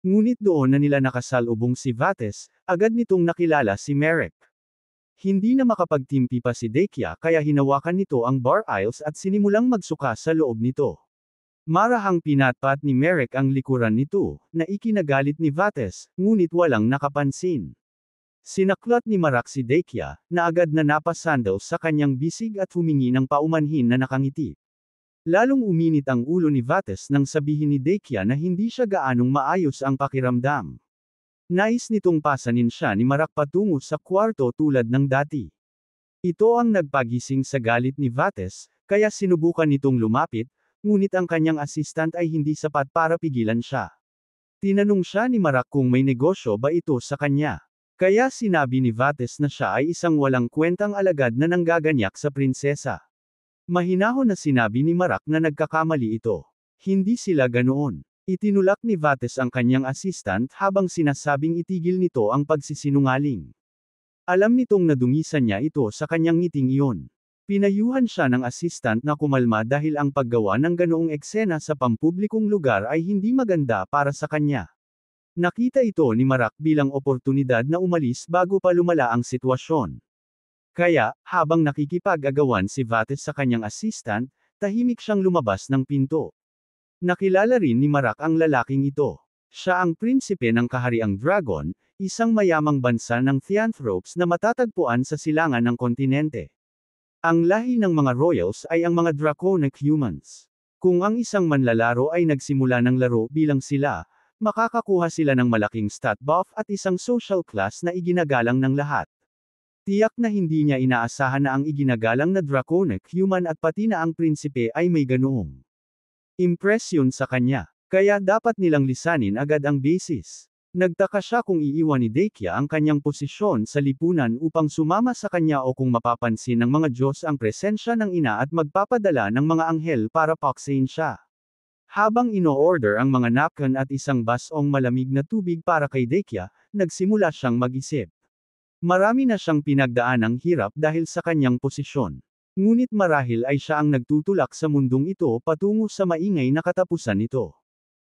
Ngunit doon na nila nakasalubong si Vates, agad nitong nakilala si Merrick. Hindi na makapagtimpi pa si Dekia kaya hinawakan nito ang bar aisles at sinimulang magsuka sa loob nito. Marahang pinatpat ni Merrick ang likuran nito, na ikinagalit ni Vates, ngunit walang nakapansin. Sinaklat ni Marak si Dekia, na agad na napasandal sa kanyang bisig at humingi ng paumanhin na nakangiti. Lalong uminit ang ulo ni Vates nang sabihin ni Dekia na hindi siya gaanong maayos ang pakiramdam. Nais nitong pasanin siya ni Marak patungo sa kwarto tulad ng dati. Ito ang nagpagising sa galit ni Vates, kaya sinubukan nitong lumapit, ngunit ang kanyang assistant ay hindi sapat para pigilan siya. Tinanong siya ni Marak kung may negosyo ba ito sa kanya. Kaya sinabi ni Vates na siya ay isang walang kwentang alagad na nanggaganyak sa prinsesa. Mahinahon na sinabi ni Marak na nagkakamali ito. Hindi sila ganoon. Itinulak ni Vates ang kanyang assistant habang sinasabing itigil nito ang pagsisinungaling. Alam nitong nadungisan niya ito sa kanyang ngiting iyon. Pinayuhan siya ng assistant na kumalma dahil ang paggawa ng ganoong eksena sa pampublikong lugar ay hindi maganda para sa kanya. Nakita ito ni Marak bilang oportunidad na umalis bago pa lumala ang sitwasyon. Kaya, habang nakikipag-agawan si Vates sa kanyang assistant, tahimik siyang lumabas ng pinto. Nakilala rin ni Marak ang lalaking ito. Siya ang prinsipe ng kahariang Dragon, isang mayamang bansa ng Theanthropes na matatagpuan sa silangan ng kontinente. Ang lahi ng mga royals ay ang mga draconic humans. Kung ang isang manlalaro ay nagsimula ng laro bilang sila, makakakuha sila ng malaking stat buff at isang social class na iginagalang ng lahat. Tiyak na hindi niya inaasahan na ang iginagalang na draconic human at pati na ang prinsipe ay may ganoong impresyon sa kanya. Kaya dapat nilang lisanin agad ang basis. Nagtaka siya kung iiwan ni Dekia ang kanyang posisyon sa lipunan upang sumama sa kanya o kung mapapansin ng mga Diyos ang presensya ng ina at magpapadala ng mga anghel para paksain siya. Habang ino-order ang mga napkin at isang basong malamig na tubig para kay Dekia, nagsimula siyang mag-isip. Marami na siyang pinagdaanang hirap dahil sa kanyang posisyon. Ngunit marahil ay siya ang nagtutulak sa mundong ito patungo sa maingay na katapusan nito.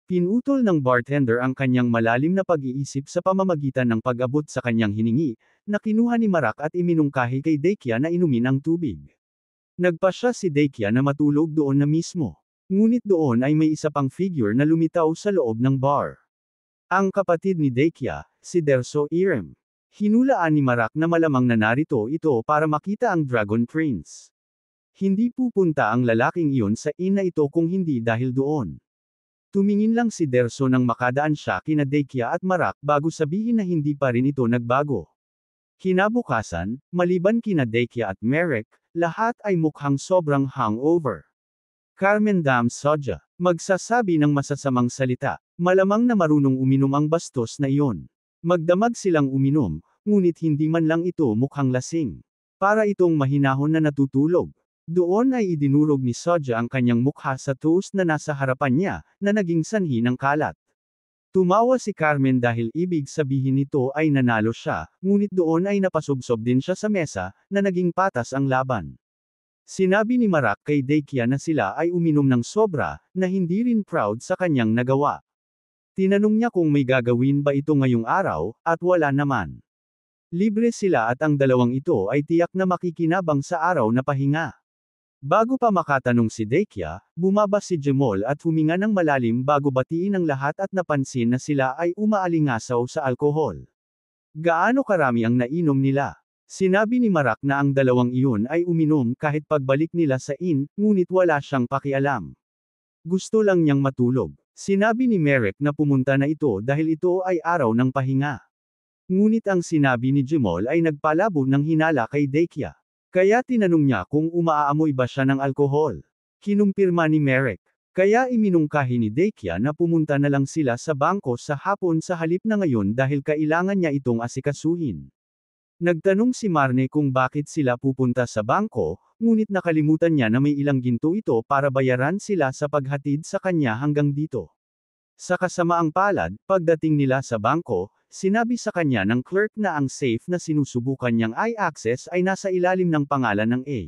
Pinutol ng bartender ang kanyang malalim na pag-iisip sa pamamagitan ng pag-abot sa kanyang hiningi, na kinuha ni Marak at iminungkahi kay Dekia na inumin ang tubig. Nagpasya si Dekia na matulog doon na mismo. Ngunit doon ay may isa pang figure na lumitaw sa loob ng bar. Ang kapatid ni Dekia, si Derso Irem. Hinulaan ni Marak na malamang na narito ito para makita ang Dragon Prince. Hindi pupunta ang lalaking iyon sa ina ito kung hindi dahil doon. Tumingin lang si Derso nang makadaan siya kina Dekia at Marak bago sabihin na hindi pa rin ito nagbago. Kinabukasan, maliban kina Dekia at Merrick, lahat ay mukhang sobrang hangover. Carmen Dam Sodja, magsasabi ng masasamang salita, malamang na marunong uminom ang bastos na iyon. Magdamag silang uminom, ngunit hindi man lang ito mukhang lasing. Para itong mahinahon na natutulog. Doon ay idinurog ni Sodja ang kanyang mukha sa toast na nasa harapan niya, na naging sanhi ng kalat. Tumawa si Carmen dahil ibig sabihin nito ay nanalo siya, ngunit doon ay napasubsob din siya sa mesa, na naging patas ang laban. Sinabi ni Marak kay Dekia na sila ay uminom ng sobra, na hindi rin proud sa kanyang nagawa. Tinanong niya kung may gagawin ba ito ngayong araw, at wala naman. Libre sila at ang dalawang ito ay tiyak na makikinabang sa araw na pahinga. Bago pa makatanong si Dekia, bumaba si Jemol at huminga ng malalim bago batiin ang lahat at napansin na sila ay umaalingasaw sa alkohol. Gaano karami ang nainom nila? Sinabi ni Marak na ang dalawang iyon ay uminom kahit pagbalik nila sa inn, ngunit wala siyang pakialam. Gusto lang niyang matulog. Sinabi ni Merrick na pumunta na ito dahil ito ay araw ng pahinga. Ngunit ang sinabi ni Jemol ay nagpalabo ng hinala kay Dekia. Kaya tinanong niya kung umaaamoy ba siya ng alkohol. Kinumpirma ni Merrick. Kaya iminungkahi ni Dekia na pumunta na lang sila sa bangko sa hapon sa halip na ngayon dahil kailangan niya itong asikasuhin. Nagtanong si Marne kung bakit sila pupunta sa bangko, ngunit nakalimutan niya na may ilang ginto ito para bayaran sila sa paghatid sa kanya hanggang dito. Sa kasamaang palad, pagdating nila sa bangko, sinabi sa kanya ng clerk na ang safe na sinusubukan niyang i-access ay nasa ilalim ng pangalan ng A.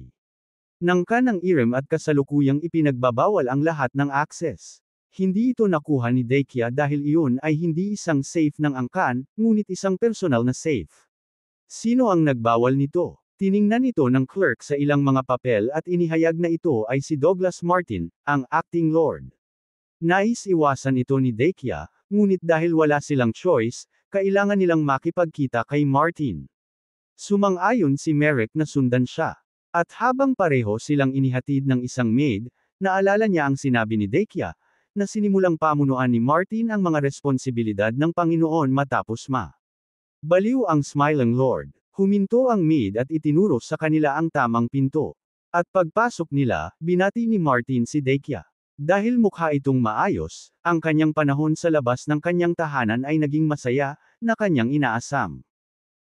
Nangka ng Irem at kasalukuyang ipinagbabawal ang lahat ng access. Hindi ito nakuha ni Deikia dahil iyon ay hindi isang safe ng angkan, ngunit isang personal na safe. Sino ang nagbawal nito? Tiningnan ito ng clerk sa ilang mga papel at inihayag na ito ay si Douglas Martin, ang acting lord. Nais iwasan ito ni Deikia, ngunit dahil wala silang choice, kailangan nilang makipagkita kay Martin. Sumang-ayon si Merrick na sundan siya. At habang pareho silang inihatid ng isang maid, naalala niya ang sinabi ni Deikia, na sinimulang pamunuan ni Martin ang mga responsibilidad ng Panginoon matapos baliw ang Smiling Lord. Huminto ang maid at itinuro sa kanila ang tamang pinto. At pagpasok nila, binati ni Martin si Deikia. Dahil mukha itong maayos, ang kanyang panahon sa labas ng kanyang tahanan ay naging masaya, na kanyang inaasam.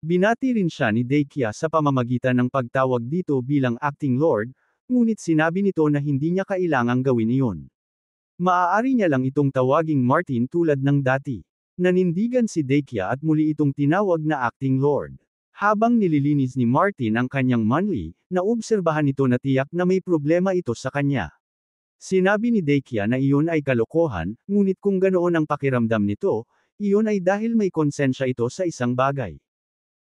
Binati rin siya ni Deikia sa pamamagitan ng pagtawag dito bilang acting lord, ngunit sinabi nito na hindi niya kailangang gawin iyon. Maaari niya lang itong tawaging Martin tulad ng dati. Nanindigan si Deikia at muli itong tinawag na acting lord. Habang nililinis ni Martin ang kanyang manli, naobserbahan nito na tiyak na may problema ito sa kanya. Sinabi ni Deikia na iyon ay kalokohan, ngunit kung ganoon ang pakiramdam nito, iyon ay dahil may konsensya ito sa isang bagay.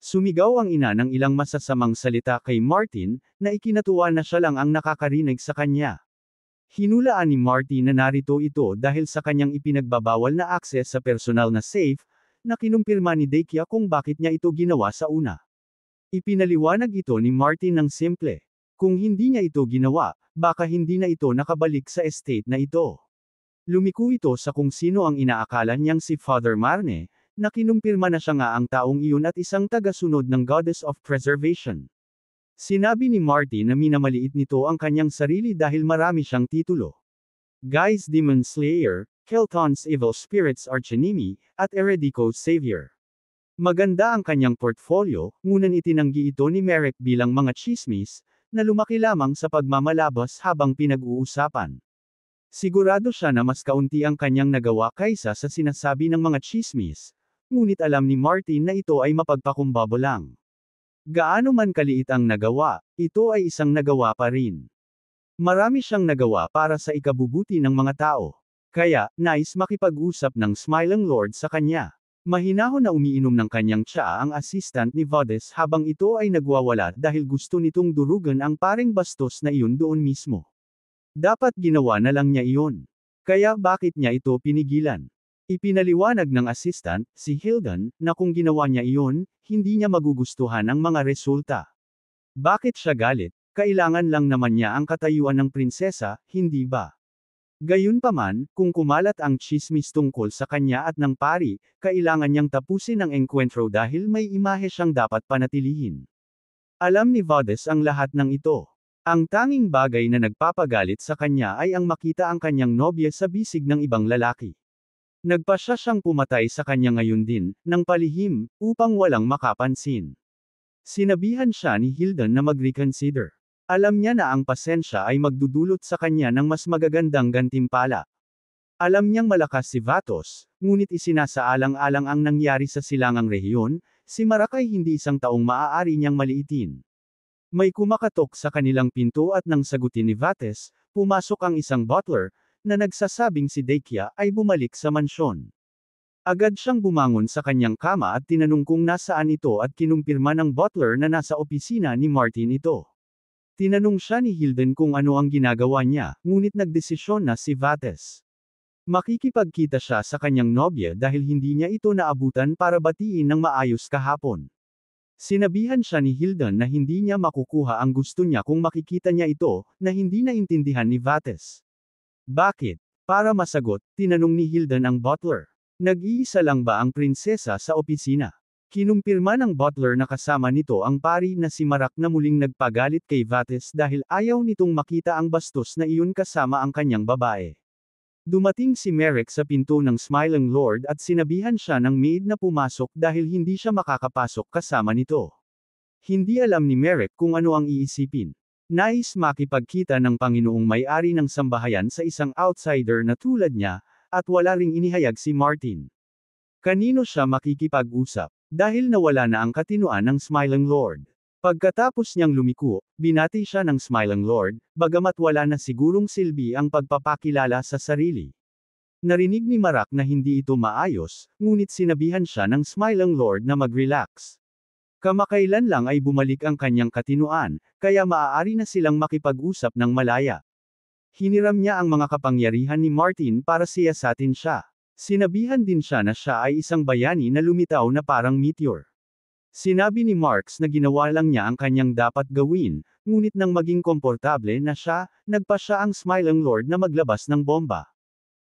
Sumigaw ang ina ng ilang masasamang salita kay Martin, na ikinatuwa na siya lang ang nakakarinig sa kanya. Hinulaan ni Martin na narito ito dahil sa kanyang ipinagbabawal na akses sa personal na safe, na kinumpirma ni Deikia kung bakit niya ito ginawa sa una. Ipinaliwanag ito ni Martin ng simple. Kung hindi niya ito ginawa, baka hindi na ito nakabalik sa estate na ito. Lumiko ito sa kung sino ang inaakala niyang si Father Marne, na kinumpirma na siya nga ang taong iyon at isang tagasunod ng Goddess of Preservation. Sinabi ni Martin na minamaliit nito ang kanyang sarili dahil marami siyang titulo. Guy's Demon Slayer, Kelton's Evil Spirits Archenemy, at Eredico's Savior. Maganda ang kanyang portfolio, ngunit itinanggi ito ni Merrick bilang mga chismis, na lumaki lamang sa pagmamalabas habang pinag-uusapan. Sigurado siya na mas kaunti ang kanyang nagawa kaysa sa sinasabi ng mga chismis, ngunit alam ni Martin na ito ay mapagpakumbaba lang. Gaano man kaliit ang nagawa, ito ay isang nagawa pa rin. Marami siyang nagawa para sa ikabubuti ng mga tao. Kaya, nais makipag-usap ng Smiling Lord sa kanya. Mahinahon na umiinom ng kanyang tsaa ang assistant ni Vodes habang ito ay nagwawala dahil gusto nitong durugan ang paring bastos na iyon doon mismo. Dapat ginawa na lang niya iyon. Kaya bakit niya ito pinigilan? Ipinaliwanag ng assistant, si Hilden, na kung ginawa niya iyon, hindi niya magugustuhan ang mga resulta. Bakit siya galit? Kailangan lang naman niya ang katayuan ng prinsesa, hindi ba? Gayunpaman, kung kumalat ang chismis tungkol sa kanya at ng pari, kailangan niyang tapusin ang enkwentro dahil may imahe siyang dapat panatilihin. Alam ni Vodes ang lahat ng ito. Ang tanging bagay na nagpapagalit sa kanya ay ang makita ang kanyang nobya sa bisig ng ibang lalaki. Nagpasya siyang pumatay sa kanya ngayon din, ng palihim, upang walang makapansin. Sinabihan siya ni Hilden na mag-reconsider. Alam niya na ang pasensya ay magdudulot sa kanya ng mas magagandang gantimpala. Alam niyang malakas si Vatos, ngunit isinasaalang-alang ang nangyari sa silangang rehiyon, si Marak ay hindi isang taong maaari niyang maliitin. May kumakatok sa kanilang pinto at nang sagutin ni Vates, pumasok ang isang butler, na nagsasabing si Deikia ay bumalik sa mansyon. Agad siyang bumangon sa kanyang kama at tinanong kung nasaan ito at kinumpirma ng butler na nasa opisina ni Martin ito. Tinanong siya ni Hilden kung ano ang ginagawa niya, ngunit nagdesisyon na si Vates. Makikipagkita siya sa kanyang nobya dahil hindi niya ito naabutan para batiin ng maayos kahapon. Sinabihan siya ni Hilden na hindi niya makukuha ang gusto niya kung makikita niya ito, na hindi naintindihan ni Vates. Bakit? Para masagot, tinanong ni Hilden ang butler. Nag-iisa lang ba ang prinsesa sa opisina? Kinumpirma ng butler na kasama nito ang pari na si Marak na muling nagpagalit kay Vates dahil ayaw nitong makita ang bastos na iyon kasama ang kanyang babae. Dumating si Merrick sa pinto ng Smiling Lord at sinabihan siya ng maid na pumasok dahil hindi siya makakapasok kasama nito. Hindi alam ni Merrick kung ano ang iisipin. Nais makipagkita ng Panginoong may-ari ng sambahayan sa isang outsider na tulad niya, at wala ring inihayag si Martin. Kanino siya makikipag-usap? Dahil nawala na ang katinuan ng Smiling Lord. Pagkatapos niyang lumiko, binati siya ng Smiling Lord, bagamat wala na sigurong silbi ang pagpapakilala sa sarili. Narinig ni Marak na hindi ito maayos, ngunit sinabihan siya ng Smiling Lord na mag-relax. Kamakailan lang ay bumalik ang kanyang katinuan, kaya maaari na silang makipag-usap ng malaya. Hiniram niya ang mga kapangyarihan ni Martin para siyasatin siya. Sinabihan din siya na siya ay isang bayani na lumitaw na parang meteor. Sinabi ni Marks na ginawa lang niya ang kanyang dapat gawin, ngunit nang maging komportable na siya, nagpa siya ang Smiling Lord na maglabas ng bomba.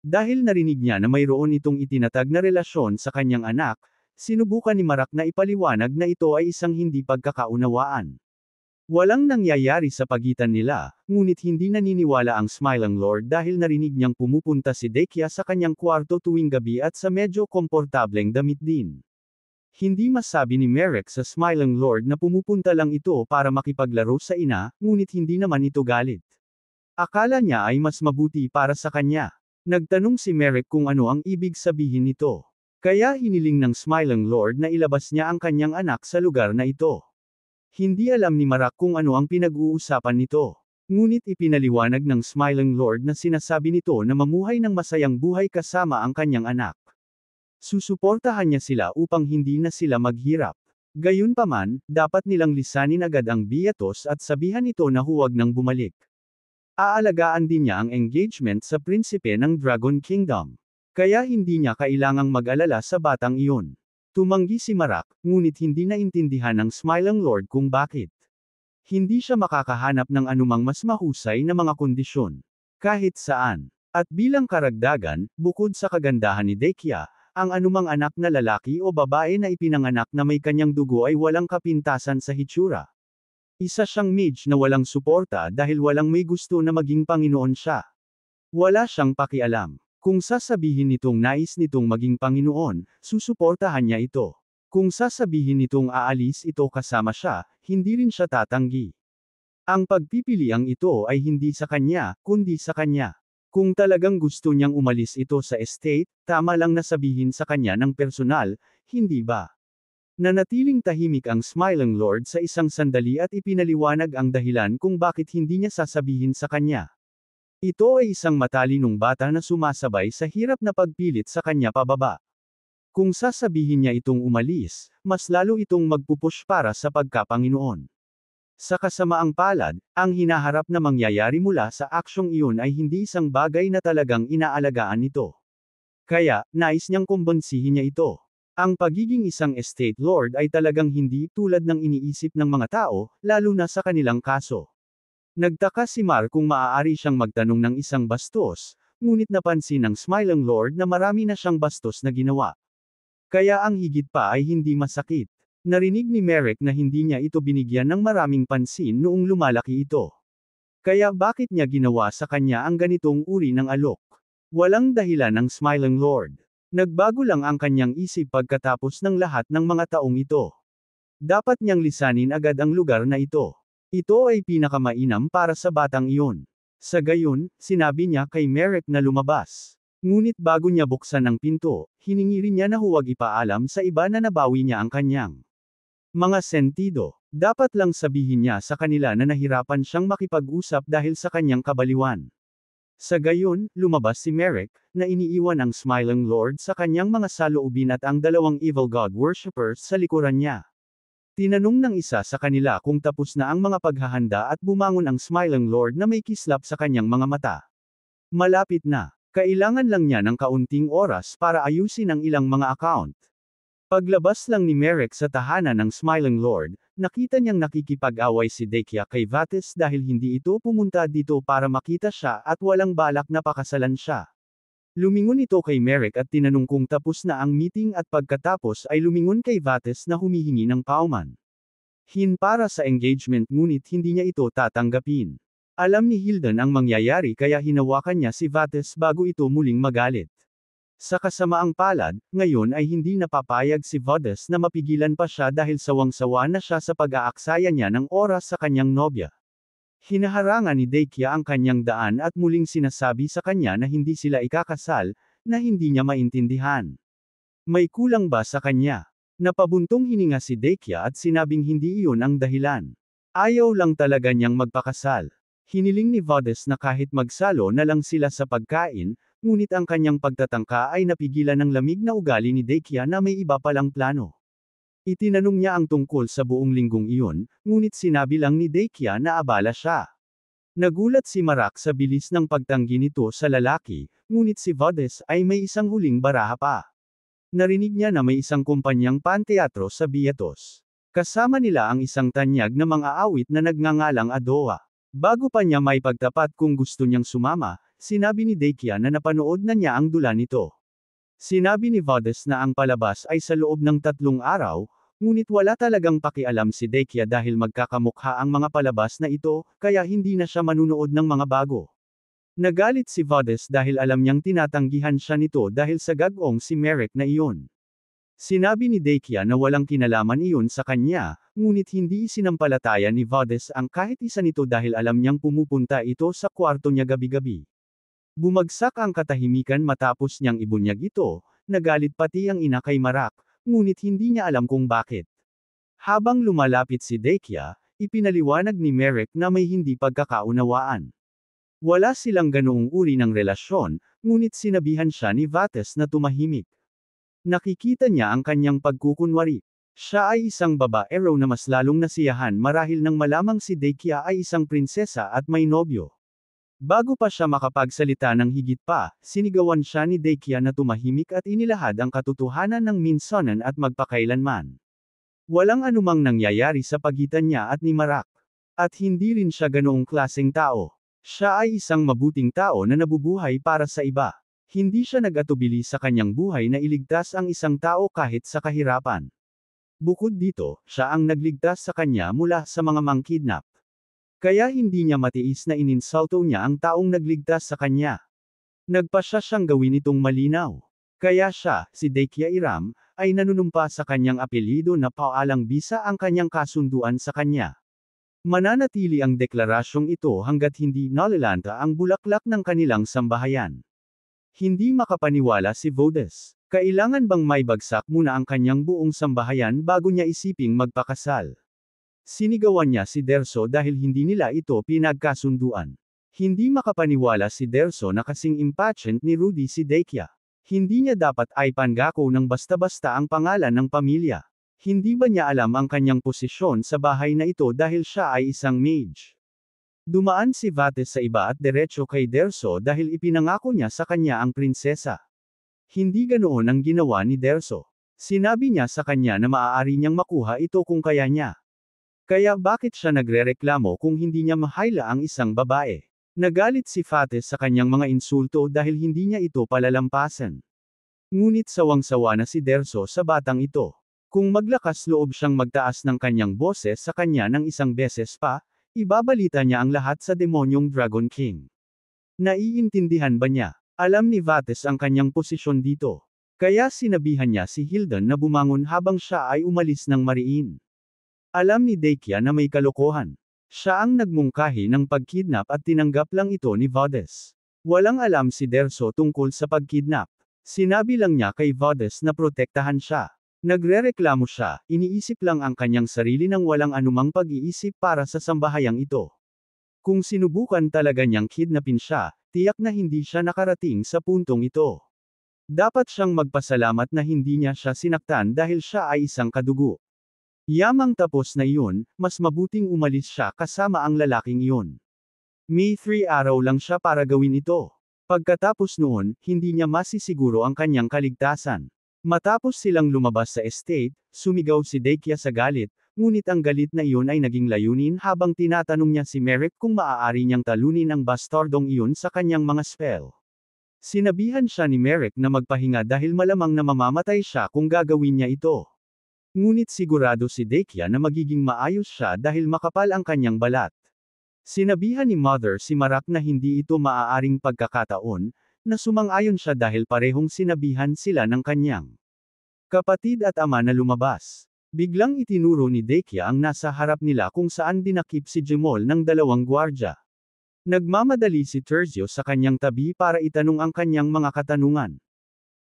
Dahil narinig niya na mayroon itong itinatag na relasyon sa kanyang anak, sinubukan ni Marak na ipaliwanag na ito ay isang hindi pagkakaunawaan. Walang nangyayari sa pagitan nila, ngunit hindi naniniwala ang Smiling Lord dahil narinig niyang pumupunta si Dekia sa kanyang kwarto tuwing gabi at sa medyo komportableng damit din. Hindi masabi ni Merrick sa Smiling Lord na pumupunta lang ito para makipaglaro sa ina, ngunit hindi naman ito galit. Akala niya ay mas mabuti para sa kanya. Nagtanong si Merrick kung ano ang ibig sabihin nito. Kaya hiniling ng Smiling Lord na ilabas niya ang kanyang anak sa lugar na ito. Hindi alam ni Marak kung ano ang pinag-uusapan nito. Ngunit ipinaliwanag ng Smiling Lord na sinasabi nito na mamuhay ng masayang buhay kasama ang kanyang anak. Susuportahan niya sila upang hindi na sila maghirap. Gayunpaman, dapat nilang lisanin agad ang biyatos at sabihan ito na huwag nang bumalik. Aalagaan din niya ang engagement sa prinsipe ng Dragon Kingdom. Kaya hindi niya kailangang mag-alala sa batang iyon. Tumanggi si Marak, ngunit hindi naintindihan ng Smiling Lord kung bakit. Hindi siya makakahanap ng anumang mas mahusay na mga kondisyon. Kahit saan. At bilang karagdagan, bukod sa kagandahan ni Dekia, ang anumang anak na lalaki o babae na ipinanganak na may kanyang dugo ay walang kapintasan sa hitsura. Isa siyang mage na walang suporta dahil walang may gusto na maging Panginoon siya. Wala siyang pakialam. Kung sasabihin nitong nais nitong maging Panginoon, susuportahan niya ito. Kung sasabihin nitong aalis ito kasama siya, hindi rin siya tatanggi. Ang pagpipiliang ito ay hindi sa kanya, kundi sa kanya. Kung talagang gusto niyang umalis ito sa estate, tama lang na sabihin sa kanya ng personal, hindi ba? Nanatiling tahimik ang Smiling Lord sa isang sandali at ipinaliwanag ang dahilan kung bakit hindi niya sasabihin sa kanya. Ito ay isang matalinong bata na sumasabay sa hirap na pagpilit sa kanya pababa. Kung sasabihin niya itong umalis, mas lalo itong magpupush para sa pagkapanginoon. Sa kasamaang palad, ang hinaharap na mangyayari mula sa aksyong iyon ay hindi isang bagay na talagang inaalagaan nito. Kaya, nais niyang kumbonsihin niya ito. Ang pagiging isang estate lord ay talagang hindi tulad ng iniisip ng mga tao, lalo na sa kanilang kaso. Nagtaka si Mar kung maaari siyang magtanong ng isang bastos, ngunit napansin ng Smiling Lord na marami na siyang bastos na ginawa. Kaya ang higit pa ay hindi masakit. Narinig ni Merrick na hindi niya ito binigyan ng maraming pansin noong lumalaki ito. Kaya bakit niya ginawa sa kanya ang ganitong uri ng alok? Walang dahilan ng Smiling Lord. Nagbago lang ang kanyang isip pagkatapos ng lahat ng mga taong ito. Dapat niyang lisanin agad ang lugar na ito. Ito ay pinakamainam para sa batang iyon. Sa gayon, sinabi niya kay Merrick na lumabas. Ngunit bago niya buksan ang pinto, hiningi rin niya na huwag ipaalam sa iba na nabawi niya ang kanyang mga sentido. Dapat lang sabihin niya sa kanila na nahirapan siyang makipag-usap dahil sa kanyang kabaliwan. Sa gayon, lumabas si Merrick, na iniiwan ang Smiling Lord sa kanyang mga saloobin at ang dalawang evil god worshippers sa likuran niya. Tinanong ng isa sa kanila kung tapos na ang mga paghahanda at bumangon ang Smiling Lord na may kislap sa kanyang mga mata. Malapit na. Kailangan lang niya ng kaunting oras para ayusin ang ilang mga account. Paglabas lang ni Merrick sa tahanan ng Smiling Lord, nakita niyang nakikipag-away si Dekia kay Vates dahil hindi ito pumunta dito para makita siya at walang balak na pakasalan siya. Lumingon ito kay Merrick at tinanong kung tapos na ang meeting at pagkatapos ay lumingon kay Vates na humihingi ng pauman. Para sa engagement ngunit hindi niya ito tatanggapin. Alam ni Hilden ang mangyayari kaya hinawakan niya si Vates bago ito muling magalit. Sa kasamaang palad, ngayon ay hindi napapayag si Vates na mapigilan pa siya dahil sawang-sawa na siya sa pag-aaksaya niya ng oras sa kanyang nobya. Hinaharangan ni Dekia ang kanyang daan at muling sinasabi sa kanya na hindi sila ikakasal, na hindi niya maintindihan. May kulang ba sa kanya? Napabuntong hininga si Dekia at sinabing hindi iyon ang dahilan. Ayaw lang talaga niyang magpakasal. Hiniling ni Vates na kahit magsalo na lang sila sa pagkain, ngunit ang kanyang pagtatangka ay napigilan ng lamig na ugali ni Deikia na may iba palang plano. Itinanong niya ang tungkol sa buong linggong iyon, ngunit sinabi lang ni Deikia na abala siya. Nagulat si Marak sa bilis ng pagtanggi nito sa lalaki, ngunit si Vodes ay may isang huling baraha pa. Narinig niya na may isang kumpanyang panteatro sa Bietos. Kasama nila ang isang tanyag na mga awit na nagngangalang Adoa. Bago pa niya may pagtapat kung gusto niyang sumama, sinabi ni Deikia na napanood na niya ang dula nito. Sinabi ni Vodes na ang palabas ay sa loob ng 3 araw, ngunit wala talagang pakialam si Deikia dahil magkakamukha ang mga palabas na ito, kaya hindi na siya manunood ng mga bago. Nagalit si Vodes dahil alam niyang tinatanggihan siya nito dahil sa gagawng si Merrick na iyon. Sinabi ni Deikia na walang kinalaman iyon sa kanya, ngunit hindi isinampalataya ni Vodes ang kahit isa nito dahil alam niyang pumupunta ito sa kwarto niya gabi-gabi. Bumagsak ang katahimikan matapos niyang ibunyag ito, nagalit pati ang ina kay Marak, ngunit hindi niya alam kung bakit. Habang lumalapit si Deikia, ipinaliwanag ni Merrick na may hindi pagkakaunawaan. Wala silang ganoong uri ng relasyon, ngunit sinabihan siya ni Vates na tumahimik. Nakikita niya ang kanyang pagkukunwari. Siya ay isang babaero na mas lalong nasiyahan marahil nang malamang si Deikia ay isang prinsesa at may nobyo. Bago pa siya makapagsalita ng higit pa, sinigawan siya ni Deikia na tumahimik at inilahad ang katotohanan ng minsanan at magpakailanman. Walang anumang nangyayari sa pagitan niya at ni Marak. At hindi rin siya ganoong klaseng tao. Siya ay isang mabuting tao na nabubuhay para sa iba. Hindi siya nag-atubili sa kanyang buhay na iligtas ang isang tao kahit sa kahirapan. Bukod dito, siya ang nagligtas sa kanya mula sa mga mangkidnap. Kaya hindi niya matiis na ininsulto niya ang taong nagligtas sa kanya. Nagpasya siyang gawin itong malinaw. Kaya siya, si Deikia Iram, ay nanunumpa sa kanyang apelyido na Paalang Bisa ang kanyang kasunduan sa kanya. Mananatili ang deklarasyong ito hanggat hindi nalalanta ang bulaklak ng kanilang sambahayan. Hindi makapaniwala si Vodes. Kailangan bang may bagsak muna ang kanyang buong sambahayan bago niya isiping magpakasal? Sinigawan niya si Derso dahil hindi nila ito pinagkasunduan. Hindi makapaniwala si Derso na kasing impatient ni Rudy si Deikia. Hindi niya dapat ay pangako ng basta-basta ang pangalan ng pamilya. Hindi ba niya alam ang kanyang posisyon sa bahay na ito dahil siya ay isang mage? Dumaan si Vates sa iba at diretso kay Derso dahil ipinangako niya sa kanya ang prinsesa. Hindi ganoon ang ginawa ni Derso. Sinabi niya sa kanya na maaari niyang makuha ito kung kaya niya. Kaya bakit siya nagrereklamo kung hindi niya mahayla ang isang babae? Nagalit si Vates sa kanyang mga insulto dahil hindi niya ito palalampasan. Ngunit sawang-sawa na si Derso sa batang ito. Kung maglakas loob siyang magtaas ng kanyang boses sa kanya ng isang beses pa, ibabalita niya ang lahat sa demonyong Dragon King. Naiintindihan ba niya? Alam ni Vates ang kanyang posisyon dito. Kaya sinabihan niya si Hilden na bumangon habang siya ay umalis ng mariin. Alam ni Deikia na may kalokohan. Siya ang nagmungkahi ng pagkidnap at tinanggap lang ito ni Vodes. Walang alam si Derso tungkol sa pagkidnap. Sinabi lang niya kay Vodes na protektahan siya. Nagrereklamo siya, iniisip lang ang kanyang sarili nang walang anumang pag-iisip para sa sambahayang ito. Kung sinubukan talaga niyang kidnapin siya, tiyak na hindi siya nakarating sa puntong ito. Dapat siyang magpasalamat na hindi niya siya sinaktan dahil siya ay isang kadugo. Yamang tapos na iyon, mas mabuting umalis siya kasama ang lalaking iyon. May 3 araw lang siya para gawin ito. Pagkatapos noon, hindi niya masisiguro ang kanyang kaligtasan. Matapos silang lumabas sa estate, sumigaw si Deikia sa galit, ngunit ang galit na iyon ay naging layunin habang tinatanong niya si Merrick kung maaari niyang talunin ang bastardong iyon sa kanyang mga spell. Sinabihan siya ni Merrick na magpahinga dahil malamang na mamamatay siya kung gagawin niya ito. Ngunit sigurado si Deikia na magiging maayos siya dahil makapal ang kanyang balat. Sinabihan ni Mother si Marak na hindi ito maaaring pagkakataon, na sumang-ayon siya dahil parehong sinabihan sila ng kanyang kapatid at ama na lumabas. Biglang itinuro ni Deikia ang nasa harap nila kung saan dinakip si Jemol ng 2 gwardya. Nagmamadali si Terzio sa kanyang tabi para itanong ang kanyang mga katanungan.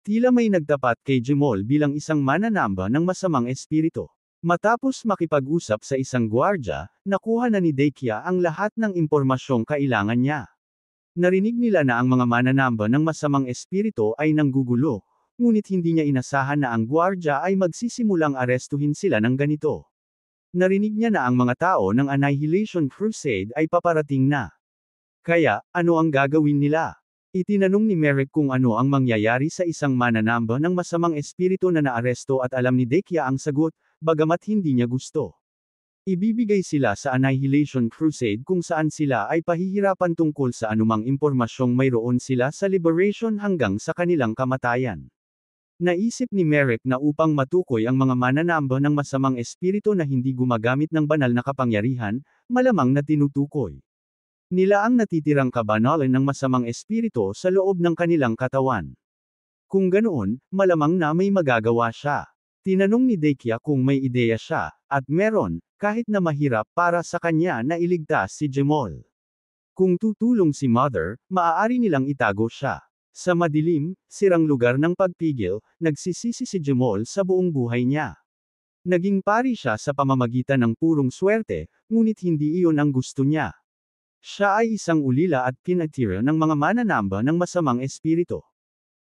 Tila may nagtapat kay Jemol bilang isang mananamba ng masamang espiritu. Matapos makipag-usap sa isang gwardya, nakuha na ni Deikia ang lahat ng impormasyong kailangan niya. Narinig nila na ang mga mananamba ng masamang espiritu ay nanggugulo, ngunit hindi niya inasahan na ang gwardya ay magsisimulang arestuhin sila ng ganito. Narinig niya na ang mga tao ng Annihilation Crusade ay paparating na. Kaya, ano ang gagawin nila? Itinanong ni Merrick kung ano ang mangyayari sa isang mananamba ng masamang espiritu na naaresto at alam ni Dekia ang sagot, bagamat hindi niya gusto. Ibibigay sila sa Annihilation Crusade kung saan sila ay pahihirapan tungkol sa anumang impormasyong mayroon sila sa Liberation hanggang sa kanilang kamatayan. Naisip ni Merrick na upang matukoy ang mga mananamba ng masamang espiritu na hindi gumagamit ng banal na kapangyarihan, malamang na tinutukoy nila ang natitirang kabanalan ng masamang espiritu sa loob ng kanilang katawan. Kung ganoon, malamang na may magagawa siya. Tinanong ni Dekia kung may ideya siya, at meron, kahit na mahirap para sa kanya na iligtas si Jemol. Kung tutulong si Mother, maaari nilang itago siya. Sa madilim, sirang lugar ng pagpigil, nagsisisi si Jemol sa buong buhay niya. Naging pari siya sa pamamagitan ng purong swerte, ngunit hindi iyon ang gusto niya. Siya ay isang ulila at pinatira ng mga mananamba ng masamang espiritu.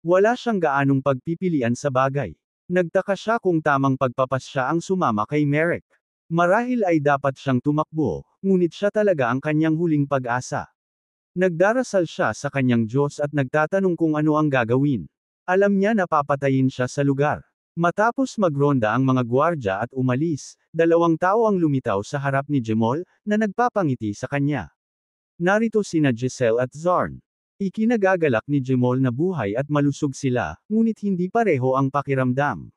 Wala siyang gaanong pagpipilian sa bagay. Nagtaka siya kung tamang pagpapasya ang sumama kay Merrick. Marahil ay dapat siyang tumakbo, ngunit siya talaga ang kanyang huling pag-asa. Nagdarasal siya sa kanyang Diyos at nagtatanong kung ano ang gagawin. Alam niya na papatayin siya sa lugar. Matapos magronda ang mga gwardya at umalis, 2 tao ang lumitaw sa harap ni Jemol, na nagpapangiti sa kanya. Narito sina Giselle at Zorn. Ikinagagalak ni Jemol na buhay at malusog sila, ngunit hindi pareho ang pakiramdam.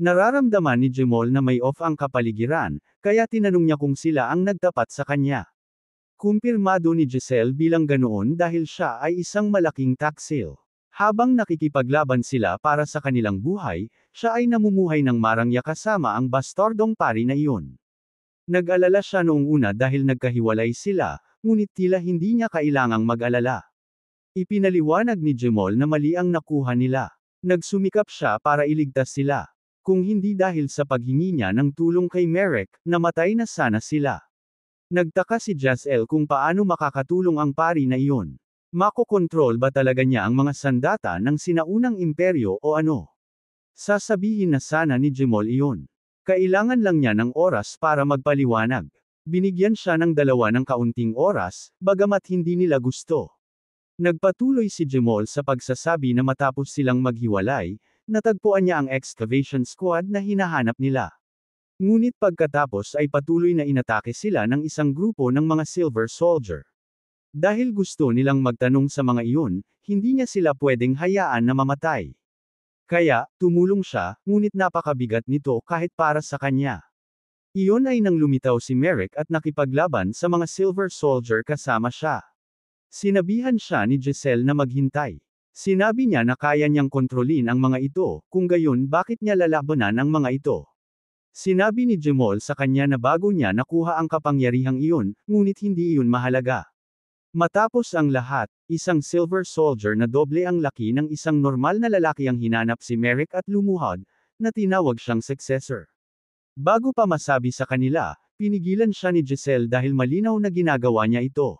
Nararamdaman ni Jemol na may off ang kapaligiran, kaya tinanong niya kung sila ang nagtapat sa kanya. Kumpirmado ni Giselle bilang ganoon dahil siya ay isang malaking taksil. Habang nakikipaglaban sila para sa kanilang buhay, siya ay namumuhay ng marangya kasama ang bastardong pari na iyon. Nag-alala siya noong una dahil nagkahiwalay sila, ngunit tila hindi niya kailangang mag-alala. Ipinaliwanag ni Jemol na mali ang nakuha nila. Nagsumikap siya para iligtas sila. Kung hindi dahil sa paghingi niya ng tulong kay Merrick, namatay na sana sila. Nagtaka si Giselle kung paano makakatulong ang pari na iyon. Makokontrol ba talaga niya ang mga sandata ng sinaunang imperyo o ano? Sasabihin na sana ni Jemol iyon. Kailangan lang niya ng oras para magpaliwanag. Binigyan siya ng 2 ng kaunting oras, bagamat hindi nila gusto. Nagpatuloy si Jemol sa pagsasabi na matapos silang maghiwalay, natagpuan niya ang excavation squad na hinahanap nila. Ngunit pagkatapos ay patuloy na inatake sila ng isang grupo ng mga Silver Soldier. Dahil gusto nilang magtanong sa mga iyon, hindi niya sila pwedeng hayaan na mamatay. Kaya, tumulong siya, ngunit napakabigat nito kahit para sa kanya. Iyon ay nang lumitaw si Merrick at nakipaglaban sa mga Silver Soldier kasama siya. Sinabihan siya ni Giselle na maghintay. Sinabi niya na kaya niyang kontrolin ang mga ito, kung gayon bakit niya lalabanan ang mga ito. Sinabi ni Jemol sa kanya na bago niya nakuha ang kapangyarihang iyon, ngunit hindi iyon mahalaga. Matapos ang lahat, isang Silver Soldier na doble ang laki ng isang normal na lalaki ang hinanap si Merrick at lumuhod, na tinawag siyang successor. Bago pa masabi sa kanila, pinigilan siya ni Giselle dahil malinaw na ginagawa niya ito.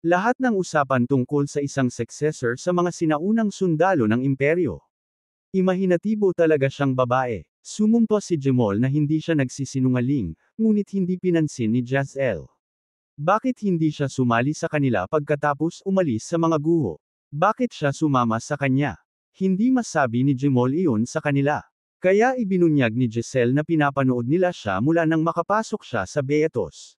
Lahat ng usapan tungkol sa isang successor sa mga sinaunang sundalo ng imperyo. Imahinatibo talaga siyang babae. Sumumpa si Jemol na hindi siya nagsisinungaling, ngunit hindi pinansin ni Giselle. Bakit hindi siya sumali sa kanila pagkatapos umalis sa mga guho? Bakit siya sumama sa kanya? Hindi masabi ni Jemol iyon sa kanila. Kaya ibinunyag ni Giselle na pinapanood nila siya mula nang makapasok siya sa Beatos.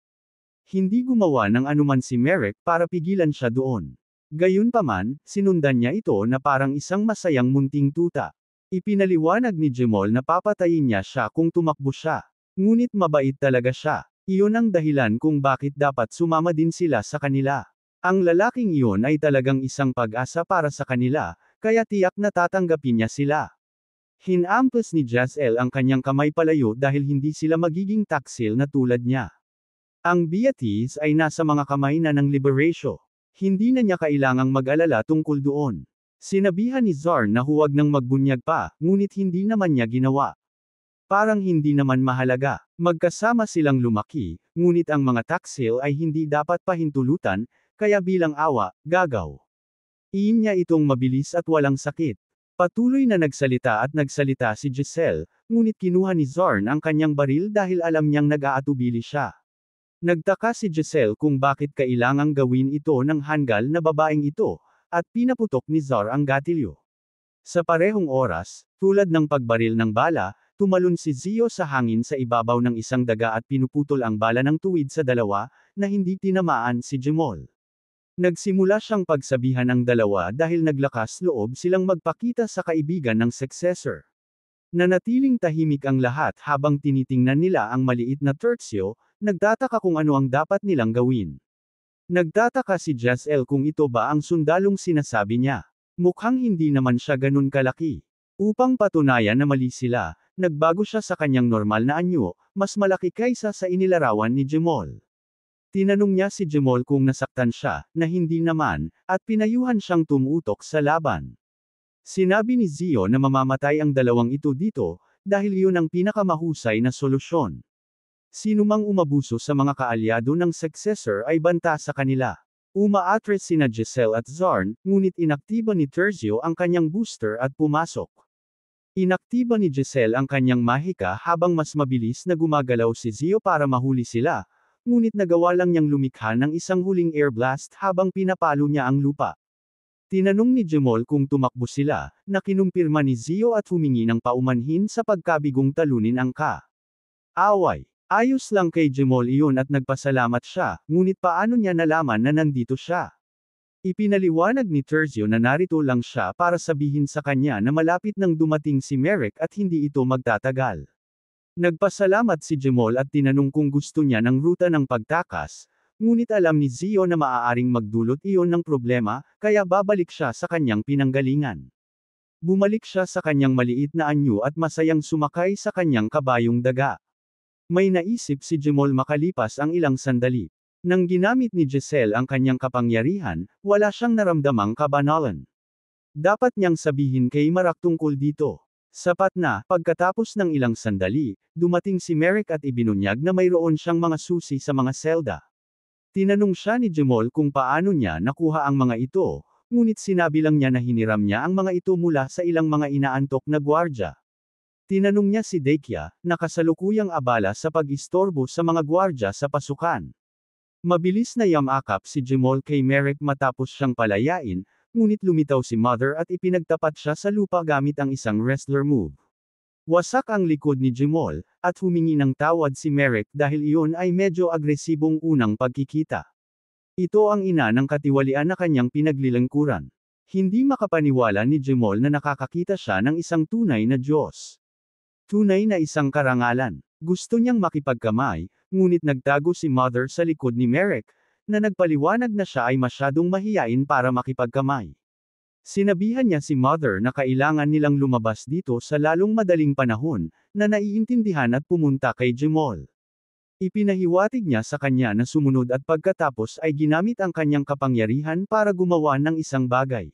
Hindi gumawa ng anuman si Merrick para pigilan siya doon. Gayunpaman, sinundan niya ito na parang isang masayang munting tuta. Ipinaliwanag ni Jemol na papatayin niya siya kung tumakbo siya. Ngunit mabait talaga siya. Iyon ang dahilan kung bakit dapat sumama din sila sa kanila. Ang lalaking iyon ay talagang isang pag-asa para sa kanila, kaya tiyak na tatanggapin niya sila. Hinampas ni Giselle ang kanyang kamay palayo dahil hindi sila magiging taksil na tulad niya. Ang Beatis ay nasa mga kamay na ng Liberation. Hindi na niya kailangang mag-alala tungkol doon. Sinabihan ni Zorn na huwag nang magbunyag pa, ngunit hindi naman niya ginawa. Parang hindi naman mahalaga. Magkasama silang lumaki, ngunit ang mga taksil ay hindi dapat pahintulutan, kaya bilang awa, gagaw. Iin niya itong mabilis at walang sakit. Patuloy na nagsalita si Giselle, ngunit kinuha ni Zorn ang kanyang baril dahil alam niyang nag-aatubili siya. Nagtaka si Giselle kung bakit kailangang gawin ito ng hanggal na babaeng ito, at pinaputok ni Zor ang gatilyo. Sa parehong oras, tulad ng pagbaril ng bala, tumalon si Zio sa hangin sa ibabaw ng isang daga at pinuputol ang bala ng tuwid sa dalawa, na hindi tinamaan si Jemol. Nagsimula siyang pagsabihan ang dalawa dahil naglakas loob silang magpakita sa kaibigan ng successor. Nanatiling tahimik ang lahat habang tinitingnan nila ang maliit na tertsyo, nagtataka kung ano ang dapat nilang gawin. Nagtataka si Giselle kung ito ba ang sundalong sinasabi niya. Mukhang hindi naman siya ganun kalaki. Upang patunayan na mali sila, nagbago siya sa kanyang normal na anyo, mas malaki kaysa sa inilarawan ni Jemol. Tinanong niya si Jemol kung nasaktan siya, na hindi naman, at pinayuhan siyang tumutok sa laban. Sinabi ni Zio na mamamatay ang dalawang ito dito, dahil iyon ang pinakamahusay na solusyon. Sinumang umabuso sa mga kaalyado ng successor ay banta sa kanila. Umaatres sina Giselle at Zorn, ngunit inaktiba ni Terzio ang kanyang booster at pumasok. Inaktiba ni Giselle ang kanyang mahika habang mas mabilis na gumagalaw si Zio para mahuli sila, ngunit nagawa lang niyang lumikha ng isang huling air blast habang pinapalo niya ang lupa. Tinanong ni Jemol kung tumakbo sila, na kinumpirma ni Zio at humingi ng paumanhin sa pagkabigong talunin ang away. Ayos lang kay Jemol iyon at nagpasalamat siya, ngunit paano niya nalaman na nandito siya? Ipinaliwanag ni Terzio na narito lang siya para sabihin sa kanya na malapit nang dumating si Merrick at hindi ito magtatagal. Nagpasalamat si Jemol at tinanong kung gusto niya ng ruta ng pagtakas, ngunit alam ni Zio na maaaring magdulot iyon ng problema, kaya babalik siya sa kanyang pinanggalingan. Bumalik siya sa kanyang maliit na anyo at masayang sumakay sa kanyang kabayong daga. May naisip si Jemol makalipas ang ilang sandali. Nang ginamit ni Giselle ang kanyang kapangyarihan, wala siyang naramdamang kabanalan. Dapat niyang sabihin kay Marak tungkol dito. Sapat na, pagkatapos ng ilang sandali, dumating si Merrick at ibinunyag na mayroon siyang mga susi sa mga selda. Tinanong siya ni Jemol kung paano niya nakuha ang mga ito, ngunit sinabi lang niya na hiniram niya ang mga ito mula sa ilang mga inaantok na gwardya. Tinanong niya si Dekia, na kasalukuyang abala sa pag-istorbo sa mga gwardya sa pasukan. Mabilis na yamakap si Jemol kay Merrick matapos siyang palayain, ngunit lumitaw si Mother at ipinagtapat siya sa lupa gamit ang isang wrestler move. Wasak ang likod ni Jemol, at humingi ng tawad si Merrick dahil iyon ay medyo agresibong unang pagkikita. Ito ang ina ng katiwalian na kanyang pinaglilingkuran. Hindi makapaniwala ni Jemol na nakakakita siya ng isang tunay na Diyos. Tunay na isang karangalan. Gusto niyang makipagkamay, ngunit nagtago si Mother sa likod ni Merrick, na nagpaliwanag na siya ay masyadong mahiyain para makipagkamay. Sinabihan niya si Mother na kailangan nilang lumabas dito sa lalong madaling panahon, na naiintindihan at pumunta kay Jemol. Ipinahiwatig niya sa kanya na sumunod at pagkatapos ay ginamit ang kanyang kapangyarihan para gumawa ng isang bagay.